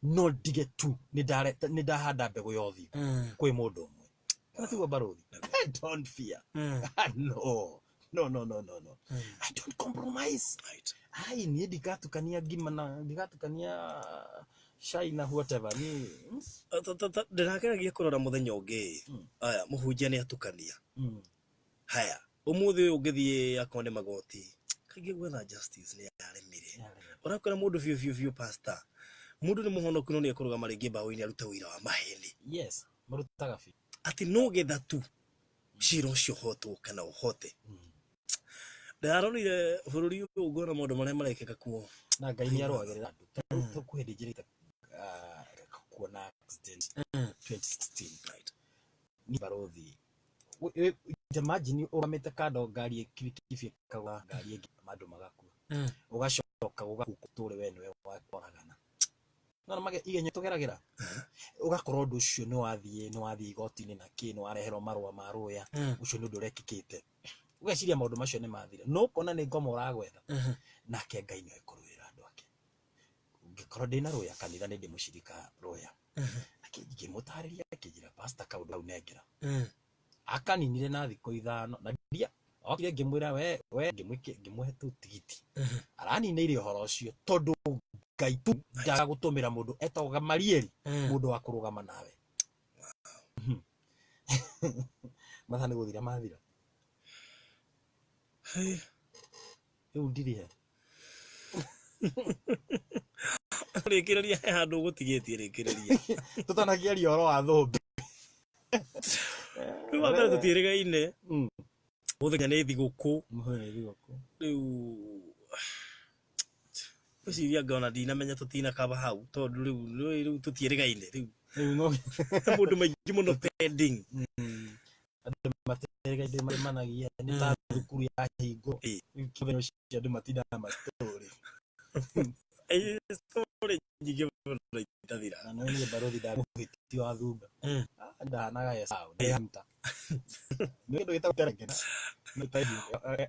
No ndige tu ni ndahanda mbegu yothi kwi mundu umwe. Kana tiguo baruthi. I don't fear. No. I don't compromise. Ai nie ndikatukania ngima na ndikatukania China whatever ni ndirakeragia kurora muthenya ungi aya muhunjia ni atukania haya umuthi ungithie akone magoti kaige gwetha justice ni yaremire urakora mundu fiu pastor mundu ni muhonoku no ni akurugama ringi mbaũ-inĩ aruta wĩra wa maheni yes marutaga fi ati no getha tu ciro cio hotwo kana uhote ndaronire bururi uyu ngona maundu maria marekeka kuo na Ngai ni arwagirira andu tukuhindi njirita kuona accident 2016 right ni barothi imagine uramete kado ngari kibikibi kawa ngari ingi mandu magaku ugacoka ugakuture we niwe wakoragana no mage igenye tugeragira ugakorwo ndu ucio ni wathie igoti-ini na ki ni wareherwo marua ma ruya ucio ni ndu rekikite ugeciria maundu macio ni mathire no kona ni ngoma uragwetha nake Ngai ni ekurwira andu ake ngikorwo ndina ruya kanitha ni ndimucirika ruya akimutariria akijira pastor kaundu au nengira akaninire na thiko 5 na ndia okire ngimwira we ngimuhe tu tigiti araninire uhoro ucio tondu Ngai tu ndaga gutumira mundu etoga Marieli mundu wa kurugama nawe mathani guthira mathira ndiri rekereria handu gutigetie rekereria tutanagia rioro wa thumbi wabera tutirigaine muthenya ni thiguku riu uciria ngona ndinamenya tutina kaba hau tondu riu tutirigaine riu no mundu maingi muno pending andu materigaine managia ni ta thukuru ya hingo kiveno cia andu matinda ma story story nyingi muno itathira na no ni barothi da muhitio wa thumba ndahanaga ya sawa ndihanta ni ndo gitakuterengena ni taibu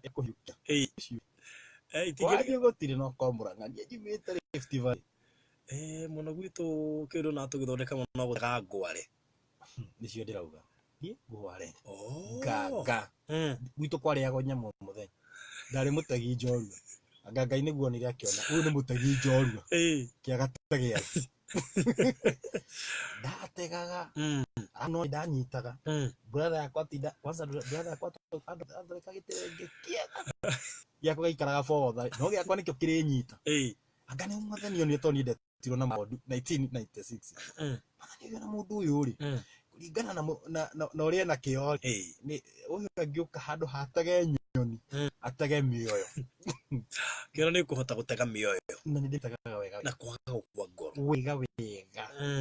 ekuhiukia tigiri gotire no komuranga ngie jimite Rift Valley muno gwitu kindu na tugithondeka muno gutaga ngware nicio ndirauga ngware gaga gwitu kwariago nyamu muthenya ndari mutegi njorua anga Ngai niguo nire akiona uyu ni mutegi njorua kiagategia ndategaga ano ndanyitaga brother yakwa tinda kwanza brother yakwa andoreka giterenge kiega giakwa gaikaraga botha no giakwa nikio kirinyita anga ni mwathani oni to ni ndetirwo na maundu 1996 ni na mundu uyu ri kuringana na uria na kio ni uyu angiuka handu hatage nyoni atage mioyo kero ni kuhota gutega mioyo na ni nditagaga wega na kwaga gukua ngoro wega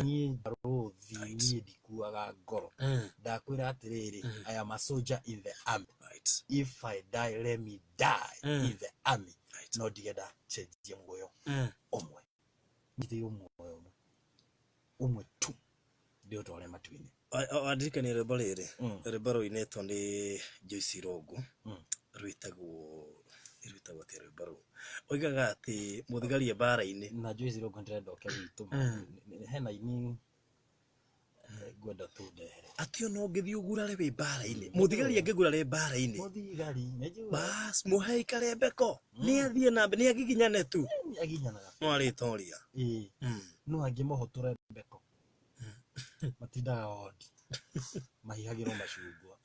ni baruthi ni ndikuaga ngoro ndakwira atiriri I am a soldier in the army, right? If I die let me die in the army, right? No digeda cheje ngoyo omwe ngite umwe tu ndio tole matwini adika ni rebolere rebaro ineto ni Joyce Rogu rwitagwo tere baro oigaga ati muthigari ya bara-ini na Joyce Rogu ndendo ke witu hena ini gwenda tu ndehere ati ono ngithi ugurare we bara-ini muthigari angigurare bara-ini muthigari nejua bas muhei karembeko ni athie na ni agiginyane tu aginyanaga no ari toria no angimohoture mbeko matindaga odi mahihagirwo macungwa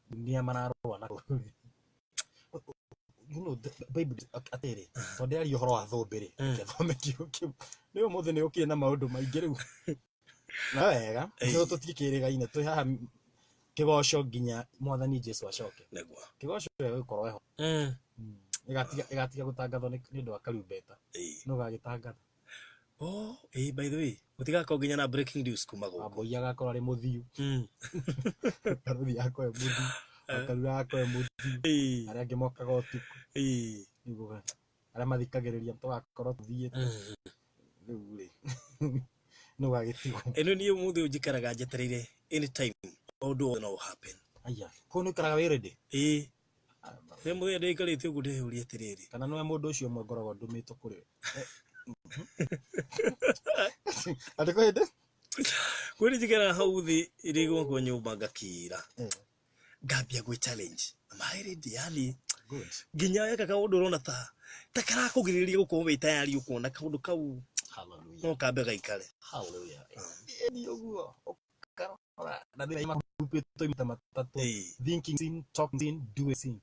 ni amararwa na you know the Bible atiri tonde ari horo wa thombere kethome kiu ni umuthe ni ukire na maundu maingi riu na wega no tutikiriga ine tu haha kigoco nginya mwathani Jesu acoke negwa kigoco gikorwo eho igatiga gutangathwo ni ndu akarumbeta no gagitangatha by the way utigako nginya na breaking news kuma guko aboi agakora ri muthiu aruthi akwe muthiu akarura akwe muthiu aria angi mokaga utuku niguo aria mathikagiriria tugakorwo tuthiite riu ri no gagitigwo eno ni umuthi ujikaraga njetereire anytime all no happen aya ko ni karaga wirede ni muthi ndikarite ugu ndihuri atiriri kana no mundu ucio mwe ngorogo ndumito kuri atiko ide kwiri jikara hauthi irigo kwa nyumba ngakira ngambia gwe challenge amairidi yani good ginya yaka kaundu rona ta takara kugiriria guko we tayari ukona kaundu kau hallelujah no kambe gaikare hallelujah ni oguo okara na ndira ima kupito imta matatu thinking sin talking sin doing sin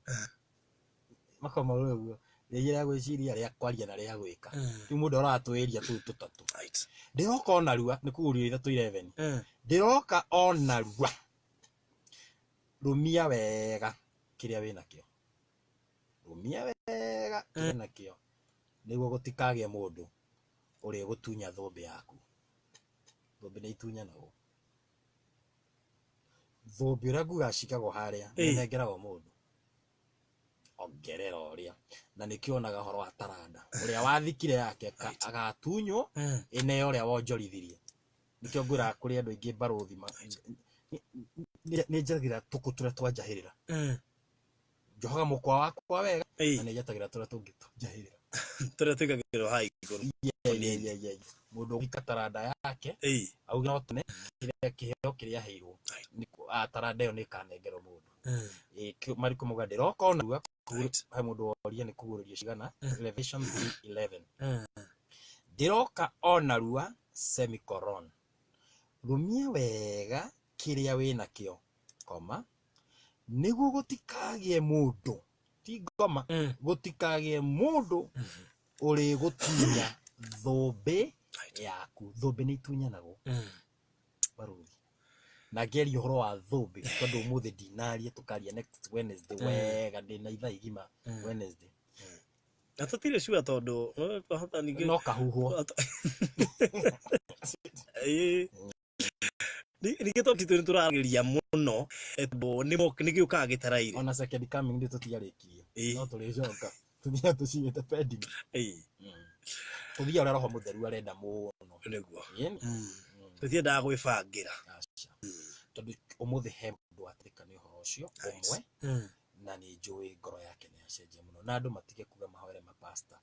makoma oguo rĩrĩa gwĩciria rĩa kwaria na rĩa gwĩka rĩu mũndũ aratwĩria tũu tũtatũ right ndĩroka onarua nĩ kũgurio 3:11 ndĩroka onarua rumia wega kĩrĩa wĩna kĩo rumia wega kĩrĩa wĩna kĩo nĩguo gũtikagĩe mũndũ ũrĩa gũtunya thũmbĩ yaku thũmbĩ nĩ itunyanagwo thũmbĩ ũrĩa nguga cikagwo harĩa nĩnengeragwo mũndũ ongerera ũrĩa na nĩkĩonaga horo wa taranda ũrĩa wathikire yake agatunywo ene ũrĩa wonjorithirie nĩkĩo ngwĩra kũrĩ andũ aingĩ baruthi nĩ njagĩra tũkũ tũrĩa twanjahĩrĩra njohaga mũkwa wakwa wega na nĩ njatagĩra tũrĩa tũngĩ twanjahĩrĩra tũrĩa twĩkagĩrwo ha igũrũ mũndũ ũgĩka taranda yake auga no tene kĩrĩa kĩheo kĩrĩa aheirwo taranda ĩyo nĩ ĩkanengerwo mũndũ Mariko muga ndĩroka onarua hai mũndũ woria nĩ kũgũrĩrio cigana Revelation 3:11 ndĩroka onarua semicolon rumia wega kĩrĩa wĩna kĩo koma nĩguo gũtikagĩe mũndũ ti ngoma gũtikagĩe mũndũ ũrĩ gũtunya thũmbĩ yaku thũmbĩ nĩ itunyanagwo baruthi na ngeri uhoro wa thũmbĩ tondũ ũmũthĩ ndinaria tukaria next Wednesday wega ndĩna ithaa igima Wednesday na tũtirĩ sure tondũ hata ningĩ no kahuhwo ningĩ tũtitũ tũrarĩria mũno nĩ gĩũkaga gĩtaraire ona second coming ndĩ tũtiarĩkirie no tũrĩcoka tũthia tũcigĩte pending tũthia ũrĩa roho mũtheru arenda mũno nĩguo tũtiendaga gwĩbangĩra tondũ ũmũthĩ he mũndũ atĩka nĩ ũhoro ũcio ũmwe na nĩ njũĩ ngoro yake nĩ yacenjia mũno na andũ matige kuga mahoere mapasta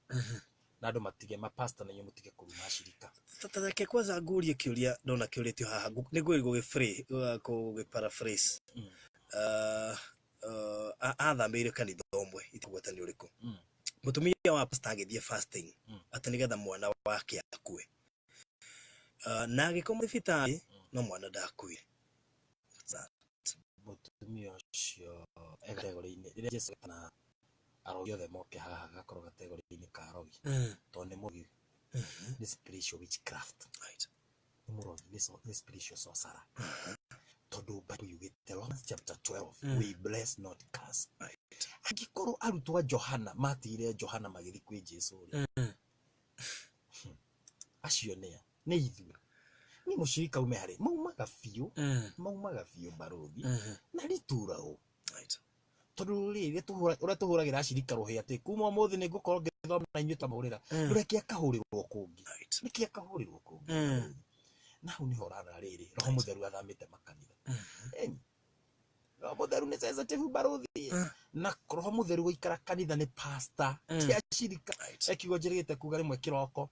na andũ matige mapasta na inyuĩ mũtige kũruma cirika tatake kwanza ngurie kĩũria ndona kĩũrĩtio haha nĩ gũgĩparaphrase athamĩire kanitha ũmwe itigweta nĩ ũrĩkũ mũtumia wa pastor agĩthiĩ fasting atĩ nĩgetha mwana wake akue na agĩkoma thibitarĩ no mwana ndakuire mũtumia ũcio egregori-inĩ rĩrĩa Jesũ kana arogi othe moke haha gakorwo kategori-inĩ ka arogi tondũ nĩ mũrogi nĩ spiritual witchcraft nĩ mũrogi nĩ spiritual sorcerer tondũ Bible yugĩte Romans chapter 12 we bless not curse angĩkorwo arutwo a Johana matigire Johana magĩthiĩ kwĩ Jesũ acio nĩa nĩ ithuĩ ni mũcirika ume harĩ maumaga biũ barothi na riturao tondũ rĩrĩ ũrĩa tũhũragĩra acirika rũhĩ atĩ kuma ũmũthĩ nĩ ngũkorwo ngĩthoma na inyuĩ ta mũrĩra ndũreke akahũrĩrwo kũngĩ nĩkĩ akahũrĩrwo kũngĩ na hau nĩho ũrarora rĩrĩ Roho Mũtheru athamĩte makanitha Roho Mũtheru nĩ sensitive barothi na Roho Mũtheru gũikara kanitha nĩ pastor ti acirika ekiugo njĩrĩgĩte kuga rĩmwe kĩroko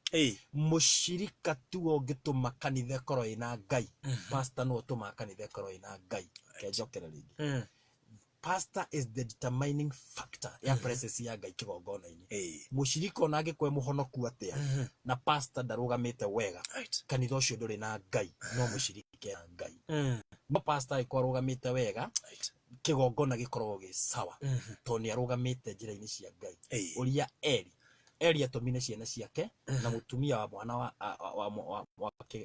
mũcirika tu ũngĩtũma kanitha ĩkorwo ĩna Ngai pastor no ũtũma kanitha ĩkorwo ĩna Ngai kenjokera rĩngĩ pastor is the determining factor ya presence ya Ngai kĩgongona-inĩ mũcirika ona angĩkorwo mũhonoku atĩa na pastor ndarũgamĩte wega kanitha ũcio ndũrĩ na Ngai no mũcirika ya Ngai no pastor ĩkorwo arũgamĩte wega kĩgongona gĩkoragwo gĩ sawa tondũ nĩ arũgamĩte njĩra-inĩ cia Ngai ũrĩa Eli atũmire ciana ciake na mũtumia wa mwana wa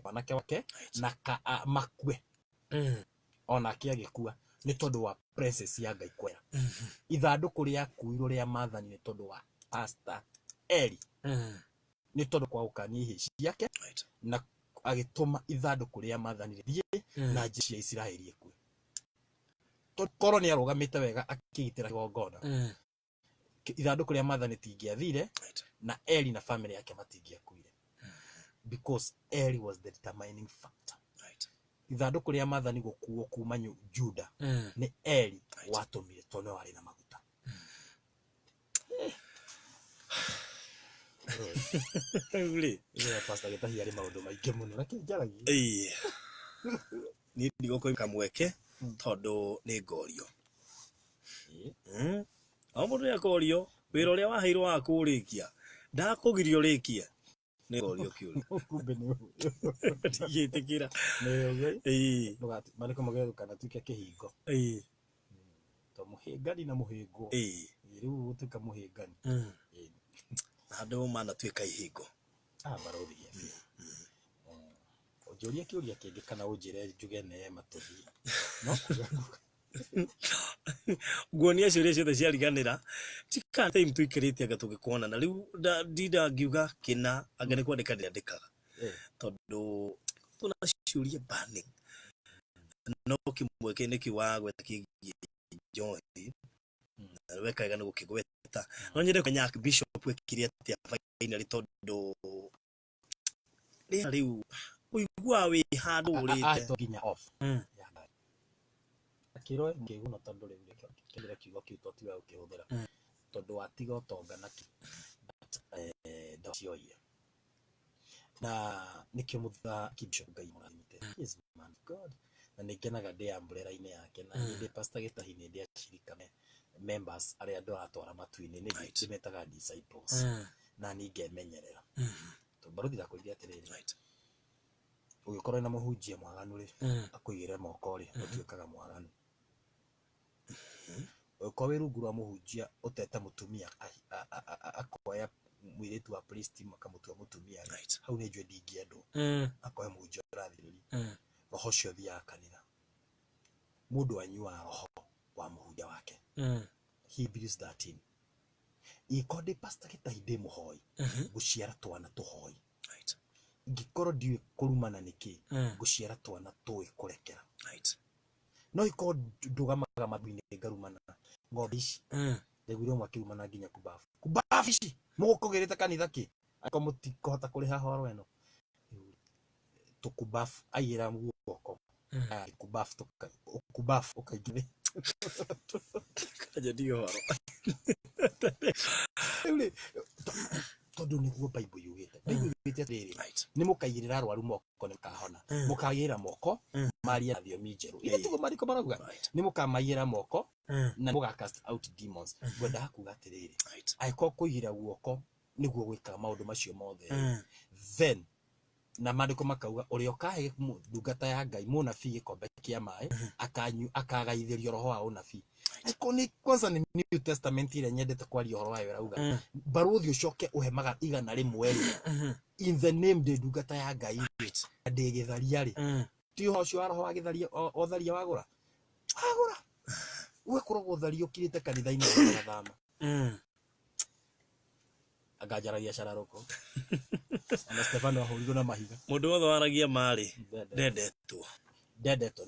mwanake wake na makue onake agĩkua nĩ tondũ wa presence ya Ngai kwera ithandũkũ rĩa kuirwo rĩa maathani nĩ tondũ wa pastor Eli nĩ tondũ kwa ũkania ihĩ ciake na agĩtũma ithandũkũ rĩa maathani rĩthiĩ na njĩra cia Isiraeli ĩkue tondũ korwo nĩ arũgamĩte wega akĩgitĩra kĩgongona ithandũkũ rĩa maathani tingĩathire na Eli na family yake matingĩakuire because Eli was the determining factor ithandũkũ rĩa maathani gũkuo kuma Juda nĩ Eli watũmire tondũ nĩ warĩ na maguta pastor gĩtahia arĩ maũndũ maingĩ mũno na kĩnjaragia niĩ ndigũkũi kamweke tondũ nĩ ngorio o mũndũ nĩ akorio wĩra ũrĩa waheirwo wa kũũrĩkia ndakũgirio rĩkia nĩ ngorio kĩũria kumbe nĩ ndigĩtĩkĩra marĩkũ magethũkana tuĩke kĩhingo to mũhĩngani na mũhĩngwo rĩu gũtuĩka mũhĩngani andũ manatuĩka ihingo barothi ũnjũrie kĩũria kĩngĩ kana ũnjĩre njuge neema tũthiĩ no nguonia ciũria ciothe ciariganĩra tika time tuikarĩte anga tũgĩkuona na rĩu ndinda ngiuga kĩna anga nĩ kwandĩka ndĩandĩkaga tondũ tuna ciũria burning no kĩmwe kĩnĩ kiwa gweta kĩgiĩ Njohi na wekaga nĩ gũkĩgweta no nyende kũmenya Bishop wekire atĩa finally tondũ rĩu ũigua wĩ handũ ũrĩte nginya off akĩroe ngĩguna tondũ rĩu kĩrĩa kiugo kĩu tũtiga gũkĩhũthĩra tondũ watiga ũtonga na ndacioire na nĩkĩo mũtha Bishop Ngai mũrathimĩte is man of God na nĩngenaga ndĩ umbrella-inĩ yake na ndĩ pastor gĩtahi-inĩ ndĩ acirika members arĩa andũ atwara matu-inĩ nĩ ndĩmetaga disciples na nĩngemenyerera tondũ barothi ndakũrithia atĩrĩrĩ ũgĩkorwo na mũhunjia mwaganu rĩ akũigĩre moko rĩ ũtuĩkaga mwaganu ũgĩkorwo wĩ rungu rwa mũhunjia ũtete mũtumia akoya mũirĩtu wa priest makamũtua mũtumia hau nĩ njue ndingĩendwo akoya mũhunjia ũrathirĩria roho ũcio thiaga kanitha mũndũ anyuaga roho wa mũhunjia wake Hebrews 13 ĩkorwo ndĩ pastor gĩtahi ndĩ mũhoi gũciara twana tũhoi ngĩkorwo ndiũĩ kũrumana nĩkĩ gũciara twana tũĩ kũrekera no ikorwo ndũgamaga mathu-inĩ ngarumana ng'ombe ici ndegwire ũmwe akĩrumana nginya kubafu ici mũgũkũgĩrĩte kanitha kĩ akorwo mũtikũhota kũrĩha horo ĩno tũkubafu aigĩra guoko kubafu ũkaingĩre kanja ndio horo tondũ nĩguo Bible yugĩte Bible yugĩte atĩrĩrĩ nĩ mũkaigĩrĩra arwaru moko nĩ mũkahona mũkaigĩrĩra moko maria na thiomi njerũ ile tugo mariko marauga nĩ mũkamaigĩra moko na mũgacast out demons ngwenda kuga atĩrĩrĩ aĩkorwo kũigĩra guoko nĩguo gwĩka maũndũ macio mothe then na maandĩko makauga ũrĩa ũkahe ndungata ya Ngai mũnabii gĩkombe kĩa maĩ akagaithĩrio roho wa ũnabii Ikoni kwanza ni New Testament ile nyendete kwaria horo wayo rauga baruthi ucoke uhemaga igana rimwe in the name de ndungata ya Ngai ndi githaria ri ti ho cio roho wa githaria otharia wagura we kurogwo tharia ukirite kanitha-ini wa thama agajaragia cararoko ana Stefano ahurigo na mahiga mundu wothe waragia mari ndendetwo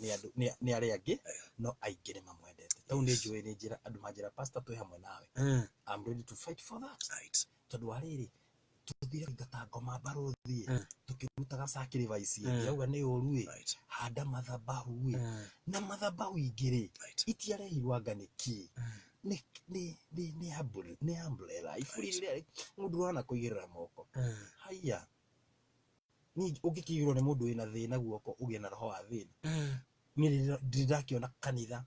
ni ari angi no aingi ni mamwendete tau ni njui ni njira andu manjira pastor twi hamwe nawe I'm ready to fight for that tondu ariri tuthire ngata ngoma baruthi tukirutaga sacrifice yauga ni urui handa mathabahu na mathabahu ingiri itiarehirwa nganiki ni umbrella ifurire mundu wana kuigirira moko haya ni ugikigirwo ni mundu wina thina guoko ugie na roho wa thina ni ndidakiona kanitha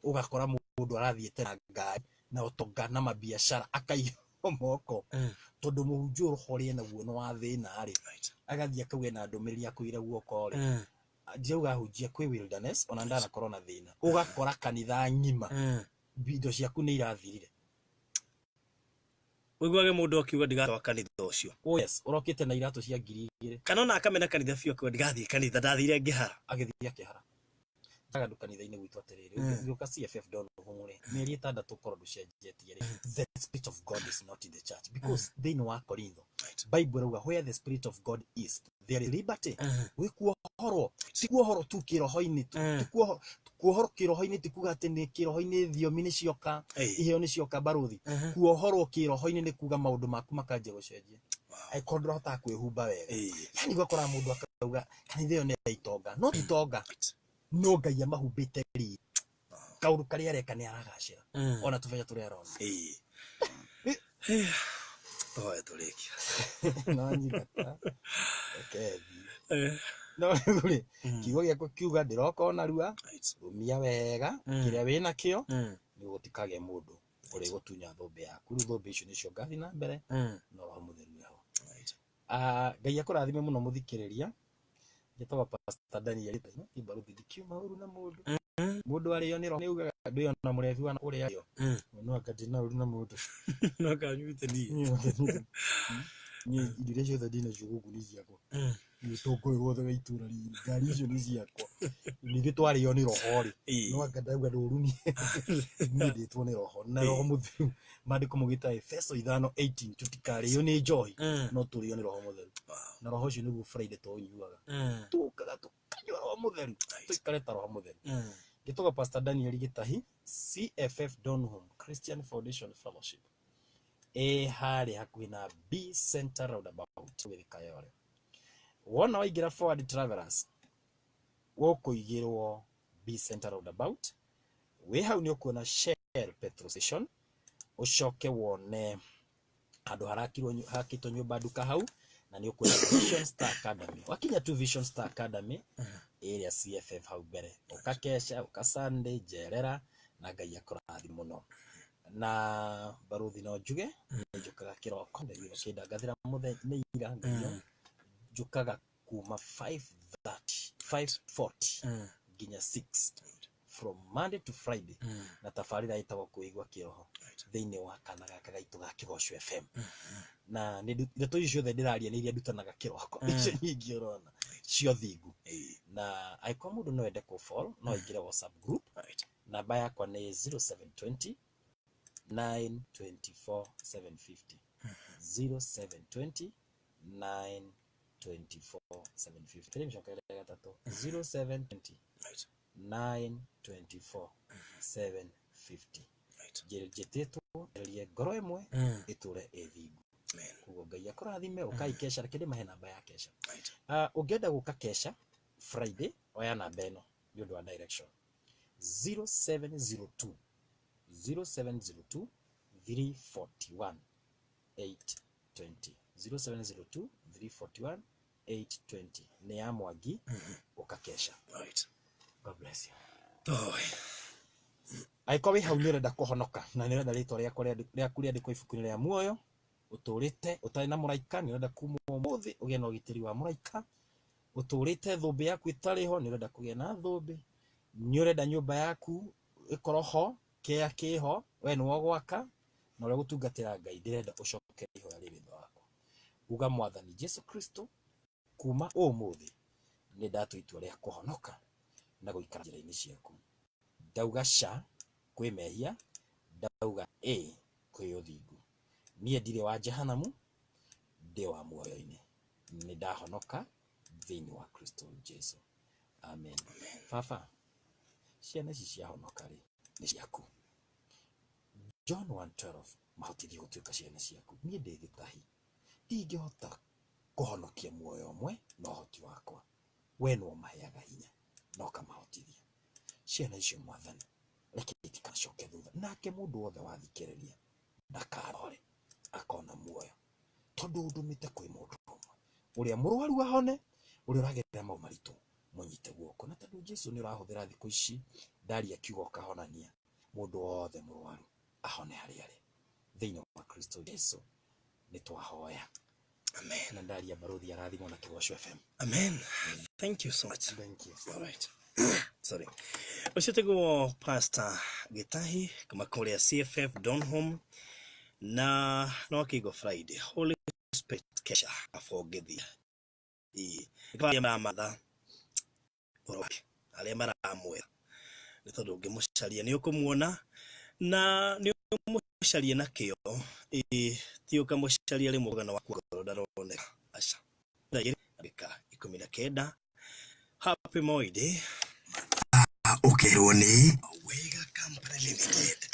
ugakora mundu arathiete na Ngai na utonga na mabiashara akaiyo moko tondu muhunjio rohorie naguo no wa thina ri agathia akauge na ndumiriri akuira guoko ri ndiuga hunjia kwi wilderness ona ndana corona thina ugakora kanitha ngima bido ciaku ni irathirire wiguage mundu akiuga ndigatwa kanitha ucio yes urokite na iratu cia 2000 kana ona akamena kanitha biu akiuga ndigathie kanitha ndathire ngihara agithia kihara ndaga kanitha-ini gwitu atiriri ngioka CFF dono humure mieri 6 korondu cenjetie the spirit of God is not in the church because they know wa Korintho Bible rauga where the spirit of God is there is liberty wikuohoro tikuohoro tu kiroho-ini tu kuohoro kiroho-ini tikuga ati ni kiroho-ini thiomi ni cioka iheo ni cioka baruthi kuohoro kiroho-ini ni kuga maundu maku makanje gucenjia aikondro hota kwihumba wega yani gwakora mundu akauga kanitha iyo ni itonga no itonga no Ngai amahumbite ri kaundu karia areka ni aragacira ona tubenya turi arona toe tulikia no nyigata okay no uri kiugo giako kiuga ndiroka ona rua rumia wega kiria wina kio ni gutikage mundu uri gutunya thombe yaku thombe icio nicio ngathi na mbere no roho mutheru yaho Ngai akurathime muno muthikiriria gitwa Pastor Daniel ibaruthi dikiuma uru na mundu ariyo ni roho ni ugaga ndio na murevi wana uria yo no akati na uru na mundu no kanyuite ni idire cio thadina jugugu ni ciakwa ni toko gothe wa itura ri ngari icio ni ciakwa ni gitwariyo ni roho ri no akadauga nduru ni nditwo ni roho na roho mutheru mandiko mugita Efeso 5:18 tutikariyo ni joy no turiyo ni roho mutheru na roho ucio niguo Friday to nyuaga tukaga tukanywa roho mutheru tuikare ta roho mutheru gitoka Pastor Daniel Gitahi CFF Donholm Christian Foundation Fellowship hari hakuhi na B Center roundabout withikayore wona waigira Forward Travelers wokuigirwo B Center roundabout we hau ni ukuona Shell petrol station ucoke wone andu hakitwo nyumba nduka hau na ni ukuona Vision Star Academy wakinya tu Vision Star Academy area CFF hau mbere ukakesha ukasunday jerera na Ngai akurathi muno na baruthi no njuge njukaga kiroko ndio kindangathira muthenya ira Ngai njukaga kuma 5:40 nginya 6 from Monday to Friday na tafarira itagwo kuigwa kiroho thiini wa kana gaka gaitu ga Kigosho FM na ndeto icio the ndiraria ni iria ndutanaga kiroko icio nyingi urona cio thingu na aiko mundu no ende ku follow no ingire WhatsApp group namba yakwa ni 0720 924 750 0720 924 750 television kale gatatu 0720 924 750 jetetu elie ngoro imwe iture ethingu kugo Ngai akurathime ukaikesha lakini mahe namba ya kesha ungenda guka kesha Friday oya namba eno ni undu wa direction 0702 341 820 0702 341 820 ni ya Mwangi ukakesha God bless you aikowe hau ni renda kuhonoka na ni renda ritwa ria kuria ndiko ibuku-ini ria muoyo uturite utari na muraika ni renda kumwo muthi ugie na ugitiri wa muraika uturite thumbi yaku itari ho ni renda kugia na thumbi ni renda nyumba yaku ikoroho kea kiho we no gwaka na ule gutungatira Ngai ndirenda ucoke ihoya riri thwako uga mwathani Jesu Kristo kuma umuthi ni ndatu itua ria kuhonoka na guikara njira-ini ciaku ndauga ca kwi mehia ndauga kwi uthingu nie ndire wa jehanamu ndi wa muoyo-ini ni ndahonoka thiini wa Kristo Jesu amen baba ciana ici ciahonoka ri ni ciaku John 1:12 mahotithio gutuika ciana ciaku nie ndi gitahi ndingihota kuhonokia muoyo umwe no hoti wakwa we no maheaga hinya no kamahotithia ciana icio mwathani reke itikacoke thutha nake mundu wothe wathikiriria ndakarore akona muoyo tondu ndumite kwi mundu umwe uria murwaru ahone uria uragerera mau maritu munyite guoko na tondu Jesu ni urahuthira thiku ici ndaria kiugo kahonania mundu wothe murwaru ahone hari ari thiini wa Kristo Jesu ni twahoya amen na ndaria baruthi arathimo na Kigosho FM amen thank you so much thank you all right sorry ucitego pastor Gitahi kama kule CFF Donholm na no Kigo Friday Holy Spirit kesha afogethia kwa mama ale mara amwe ni tondu ngimucaria ni ukumuona na ni umucaria na kio ti ukamucaria ri mugana wa kugoro ndarone aca ndagika 19 happy moide ukerwo ni Wega Company Limited